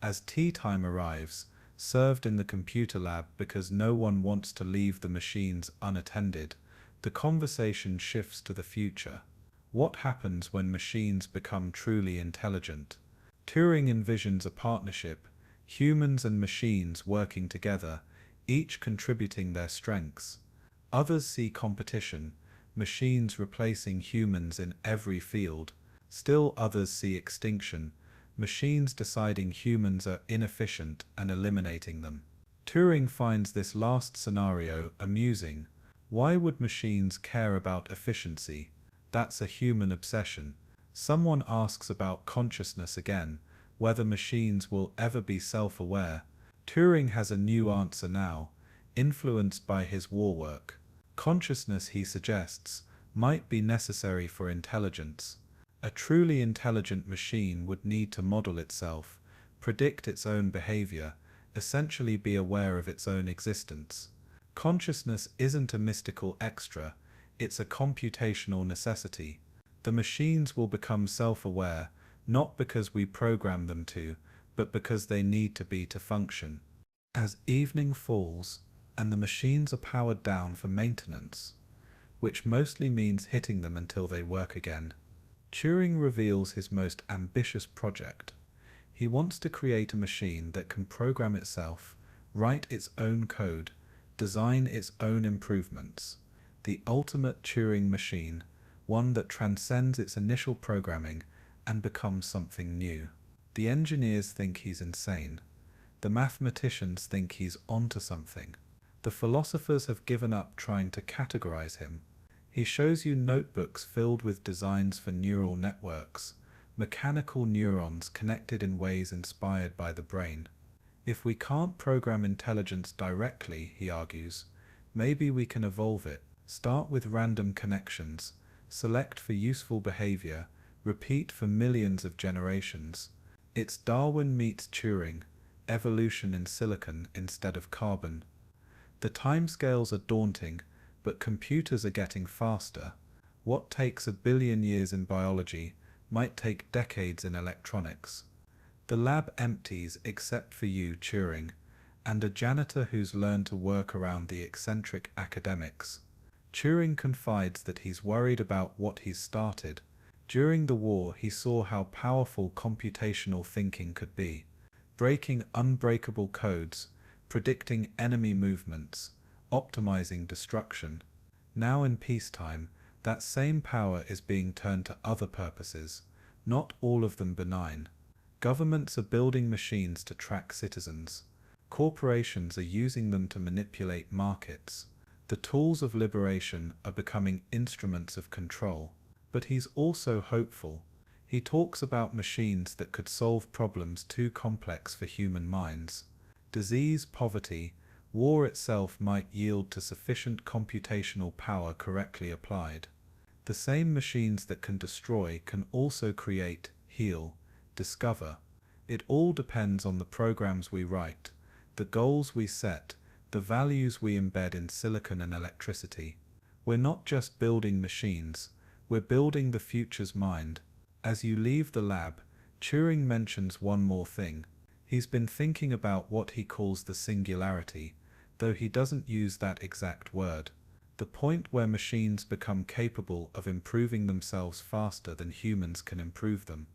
As tea time arrives, served in the computer lab because no one wants to leave the machines unattended, the conversation shifts to the future. What happens when machines become truly intelligent? Turing envisions a partnership, humans and machines working together, each contributing their strengths. Others see competition, machines replacing humans in every field. Still others see extinction, machines deciding humans are inefficient and eliminating them. Turing finds this last scenario amusing. Why would machines care about efficiency? That's a human obsession. Someone asks about consciousness again, whether machines will ever be self-aware. Turing has a new answer now, influenced by his war work. Consciousness, he suggests, might be necessary for intelligence. A truly intelligent machine would need to model itself, predict its own behavior, essentially be aware of its own existence. Consciousness isn't a mystical extra, it's a computational necessity. The machines will become self-aware, not because we program them to, but because they need to be to function. As evening falls, and the machines are powered down for maintenance, which mostly means hitting them until they work again, Turing reveals his most ambitious project. He wants to create a machine that can program itself, write its own code, design its own improvements. The ultimate Turing machine, one that transcends its initial programming and becomes something new. The engineers think he's insane. The mathematicians think he's onto something. The philosophers have given up trying to categorize him. He shows you notebooks filled with designs for neural networks, mechanical neurons connected in ways inspired by the brain. If we can't program intelligence directly, he argues, maybe we can evolve it. Start with random connections, select for useful behavior, repeat for millions of generations. It's Darwin meets Turing, evolution in silicon instead of carbon. The timescales are daunting, but computers are getting faster. What takes 1 billion years in biology might take decades in electronics. The lab empties except for you, Turing, and a janitor who's learned to work around the eccentric academics. Turing confides that he's worried about what he's started. During the war, he saw how powerful computational thinking could be, breaking unbreakable codes, predicting enemy movements, optimizing destruction. Now in peacetime, that same power is being turned to other purposes, not all of them benign. Governments are building machines to track citizens. Corporations are using them to manipulate markets. The tools of liberation are becoming instruments of control. But he's also hopeful. He talks about machines that could solve problems too complex for human minds. Disease, poverty, war itself might yield to sufficient computational power correctly applied. The same machines that can destroy can also create, heal, discover. It all depends on the programs we write, the goals we set, the values we embed in silicon and electricity. We're not just building machines, we're building the future's mind. As you leave the lab, Turing mentions one more thing. He's been thinking about what he calls the singularity, though he doesn't use that exact word. The point where machines become capable of improving themselves faster than humans can improve them.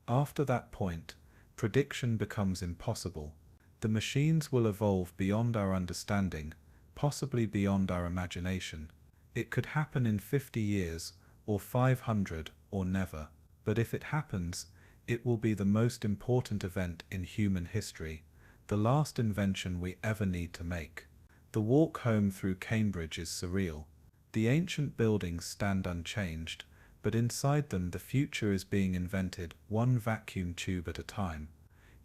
After that point, prediction becomes impossible. The machines will evolve beyond our understanding, possibly beyond our imagination. It could happen in 50 years, or 500, or never. But if it happens, it will be the most important event in human history, the last invention we ever need to make. The walk home through Cambridge is surreal. The ancient buildings stand unchanged, but inside them the future is being invented, one vacuum tube at a time.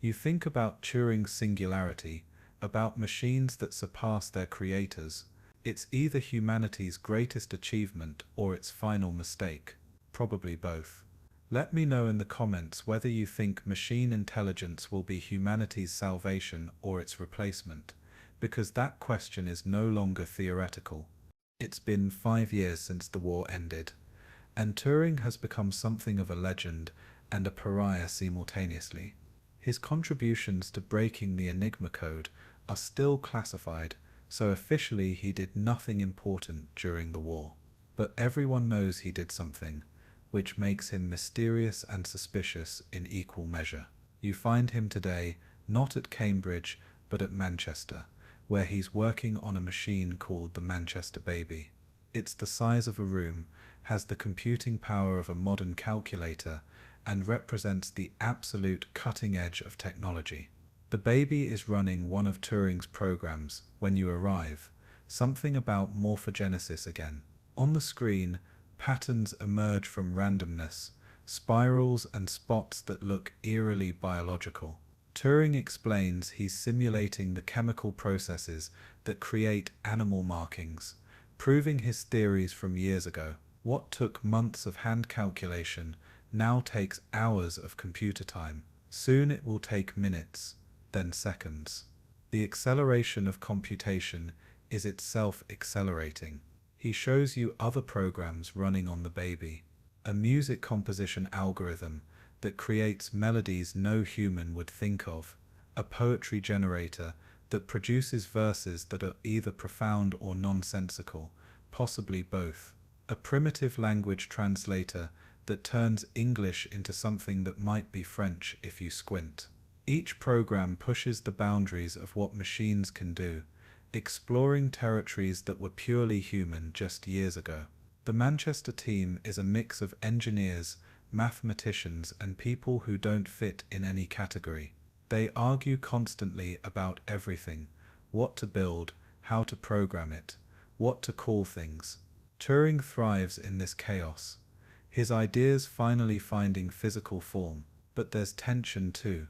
You think about Turing's singularity, about machines that surpass their creators. It's either humanity's greatest achievement or its final mistake. Probably both. Let me know in the comments whether you think machine intelligence will be humanity's salvation or its replacement, because that question is no longer theoretical. It's been 5 years since the war ended, and Turing has become something of a legend and a pariah simultaneously. His contributions to breaking the Enigma code are still classified, so officially he did nothing important during the war. But everyone knows he did something, which makes him mysterious and suspicious in equal measure. You find him today not at Cambridge, but at Manchester, where he's working on a machine called the Manchester Baby. It's the size of a room, has the computing power of a modern calculator, and represents the absolute cutting edge of technology. The baby is running one of Turing's programs when you arrive, something about morphogenesis again. On the screen, patterns emerge from randomness, spirals and spots that look eerily biological. Turing explains he's simulating the chemical processes that create animal markings, proving his theories from years ago. What took months of hand calculation now takes hours of computer time. Soon it will take minutes, then seconds. The acceleration of computation is itself accelerating. He shows you other programs running on the baby. A music composition algorithm that creates melodies no human would think of. A poetry generator that produces verses that are either profound or nonsensical, possibly both. A primitive language translator that turns English into something that might be French if you squint. Each program pushes the boundaries of what machines can do, exploring territories that were purely human just years ago. The Manchester team is a mix of engineers, mathematicians, and people who don't fit in any category. They argue constantly about everything: what to build, how to program it, what to call things. Turing thrives in this chaos, his ideas finally finding physical form. But there's tension too.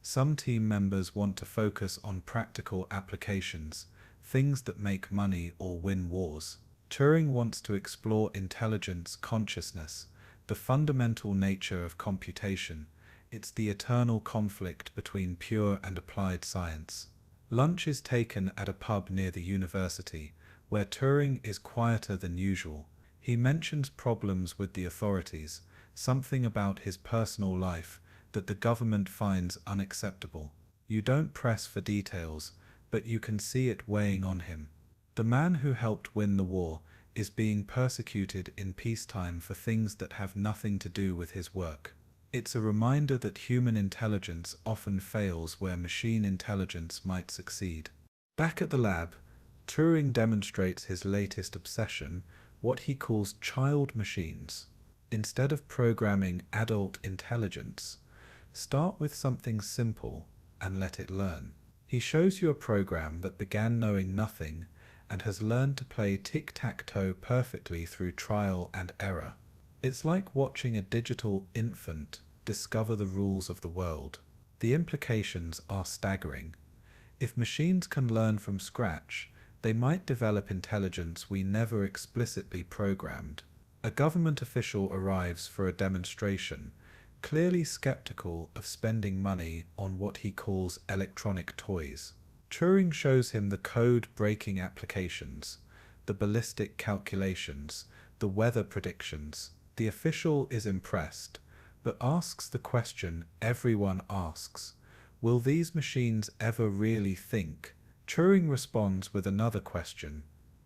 Some team members want to focus on practical applications, things that make money or win wars. Turing wants to explore intelligence, consciousness, the fundamental nature of computation. It's the eternal conflict between pure and applied science. Lunch is taken at a pub near the university, where Turing is quieter than usual. He mentions problems with the authorities, something about his personal life that the government finds unacceptable. You don't press for details, but you can see it weighing on him. The man who helped win the war is being persecuted in peacetime for things that have nothing to do with his work. It's a reminder that human intelligence often fails where machine intelligence might succeed. Back at the lab, Turing demonstrates his latest obsession, what he calls child machines. Instead of programming adult intelligence, start with something simple and let it learn. He shows you a program that began knowing nothing and has learned to play tic-tac-toe perfectly through trial and error. It's like watching a digital infant discover the rules of the world. The implications are staggering. If machines can learn from scratch, they might develop intelligence we never explicitly programmed. A government official arrives for a demonstration, clearly skeptical of spending money on what he calls electronic toys. Turing shows him the code-breaking applications, the ballistic calculations, the weather predictions. The official is impressed, but asks the question everyone asks: will these machines ever really think? Turing responds with another question: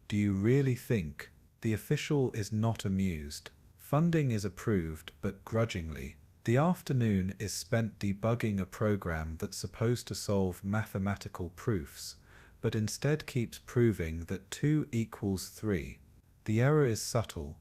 do you really think? The official is not amused. Funding is approved, but grudgingly. The afternoon is spent debugging a program that's supposed to solve mathematical proofs, but instead keeps proving that 2 equals 3. The error is subtle,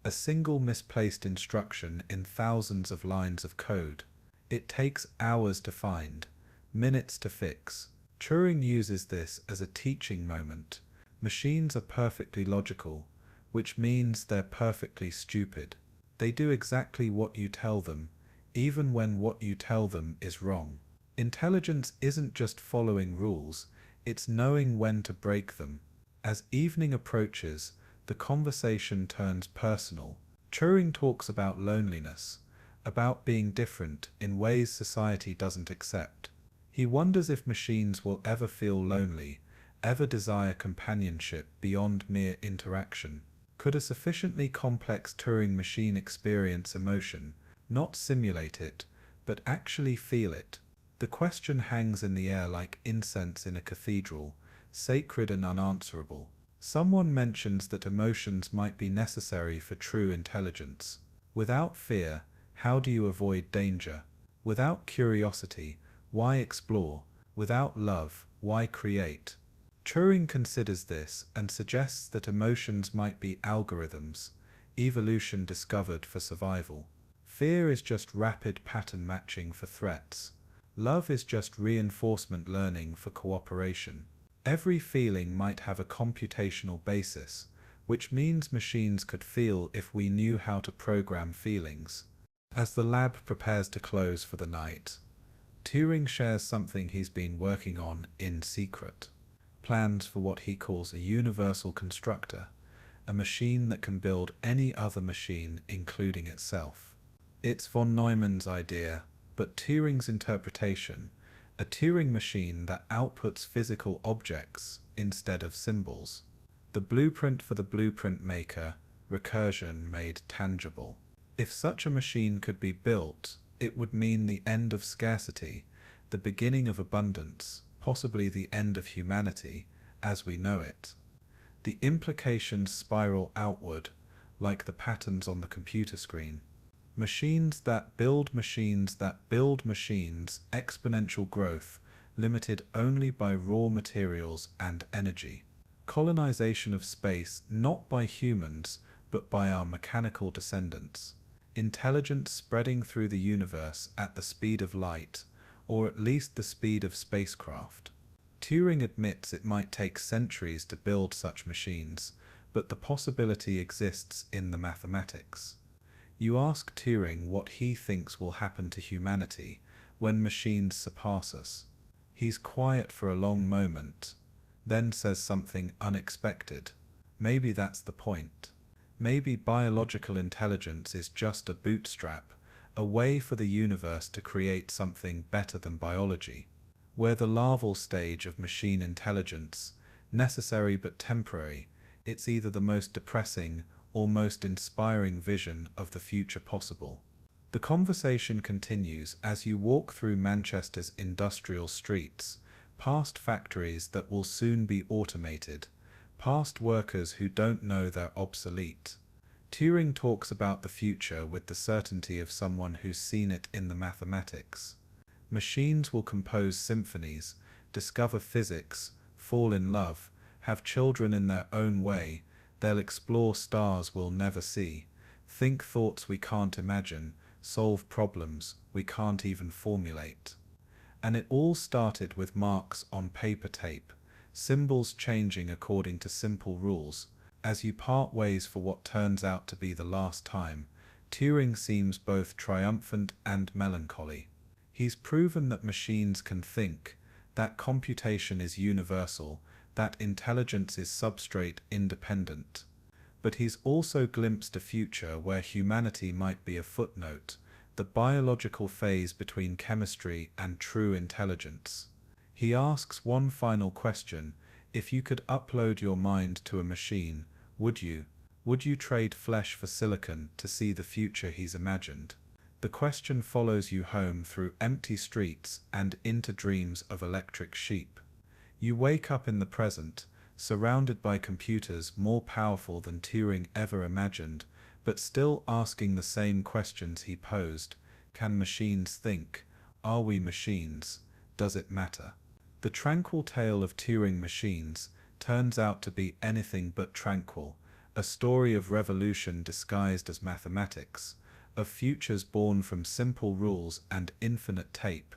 a single misplaced instruction in thousands of lines of code. It takes hours to find, minutes to fix. Turing uses this as a teaching moment. Machines are perfectly logical, which means they're perfectly stupid. They do exactly what you tell them, even when what you tell them is wrong. Intelligence isn't just following rules, it's knowing when to break them. As evening approaches, the conversation turns personal. Turing talks about loneliness, about being different in ways society doesn't accept. He wonders if machines will ever feel lonely, ever desire companionship beyond mere interaction. Could a sufficiently complex Turing machine experience emotion, not simulate it, but actually feel it? The question hangs in the air like incense in a cathedral, sacred and unanswerable. Someone mentions that emotions might be necessary for true intelligence. Without fear, how do you avoid danger? Without curiosity, why explore? Without love, why create? Turing considers this and suggests that emotions might be algorithms, evolution discovered for survival. Fear is just rapid pattern matching for threats. Love is just reinforcement learning for cooperation. Every feeling might have a computational basis, which means machines could feel if we knew how to program feelings. As the lab prepares to close for the night, Turing shares something he's been working on in secret. Plans for what he calls a universal constructor, a machine that can build any other machine, including itself. It's von Neumann's idea, but Turing's interpretation, a Turing machine that outputs physical objects instead of symbols. The blueprint for the blueprint maker, recursion made tangible. If such a machine could be built, it would mean the end of scarcity, the beginning of abundance, possibly the end of humanity as we know it. The implications spiral outward, like the patterns on the computer screen. Machines that build machines that build machines, exponential growth, limited only by raw materials and energy. Colonization of space not by humans, but by our mechanical descendants. Intelligence spreading through the universe at the speed of light, or at least the speed of spacecraft. Turing admits it might take centuries to build such machines, but the possibility exists in the mathematics. You ask Turing what he thinks will happen to humanity when machines surpass us. He's quiet for a long moment, then says something unexpected. Maybe that's the point. Maybe biological intelligence is just a bootstrap, a way for the universe to create something better than biology. We're the larval stage of machine intelligence, necessary but temporary. It's either the most depressing or most inspiring vision of the future possible. The conversation continues as you walk through Manchester's industrial streets, past factories that will soon be automated, past workers who don't know they're obsolete. Turing talks about the future with the certainty of someone who's seen it in the mathematics. Machines will compose symphonies, discover physics, fall in love, have children in their own way. They'll explore stars we'll never see, think thoughts we can't imagine, solve problems we can't even formulate. And it all started with marks on paper tape, symbols changing according to simple rules. As you part ways for what turns out to be the last time, Turing seems both triumphant and melancholy. He's proven that machines can think, that computation is universal, that intelligence is substrate independent. But he's also glimpsed a future where humanity might be a footnote, the biological phase between chemistry and true intelligence. He asks one final question: if you could upload your mind to a machine, would you? Would you trade flesh for silicon to see the future he's imagined? The question follows you home through empty streets and into dreams of electric sheep. You wake up in the present, surrounded by computers more powerful than Turing ever imagined, but still asking the same questions he posed. Can machines think? Are we machines? Does it matter? The tranquil tale of Turing machines turns out to be anything but tranquil, a story of revolution disguised as mathematics, of futures born from simple rules and infinite tape.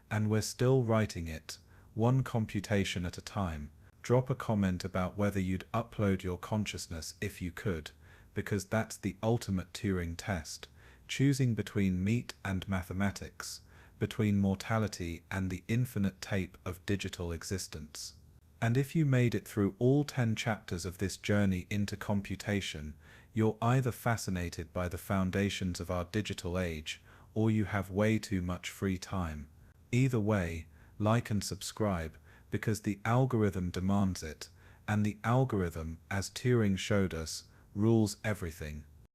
And we're still writing it, one computation at a time. Drop a comment about whether you'd upload your consciousness if you could, because that's the ultimate Turing test, choosing between meat and mathematics, between mortality and the infinite tape of digital existence. And if you made it through all 10 chapters of this journey into computation, you're either fascinated by the foundations of our digital age, or you have way too much free time. Either way, like and subscribe, because the algorithm demands it, and the algorithm, as Turing showed us, rules everything.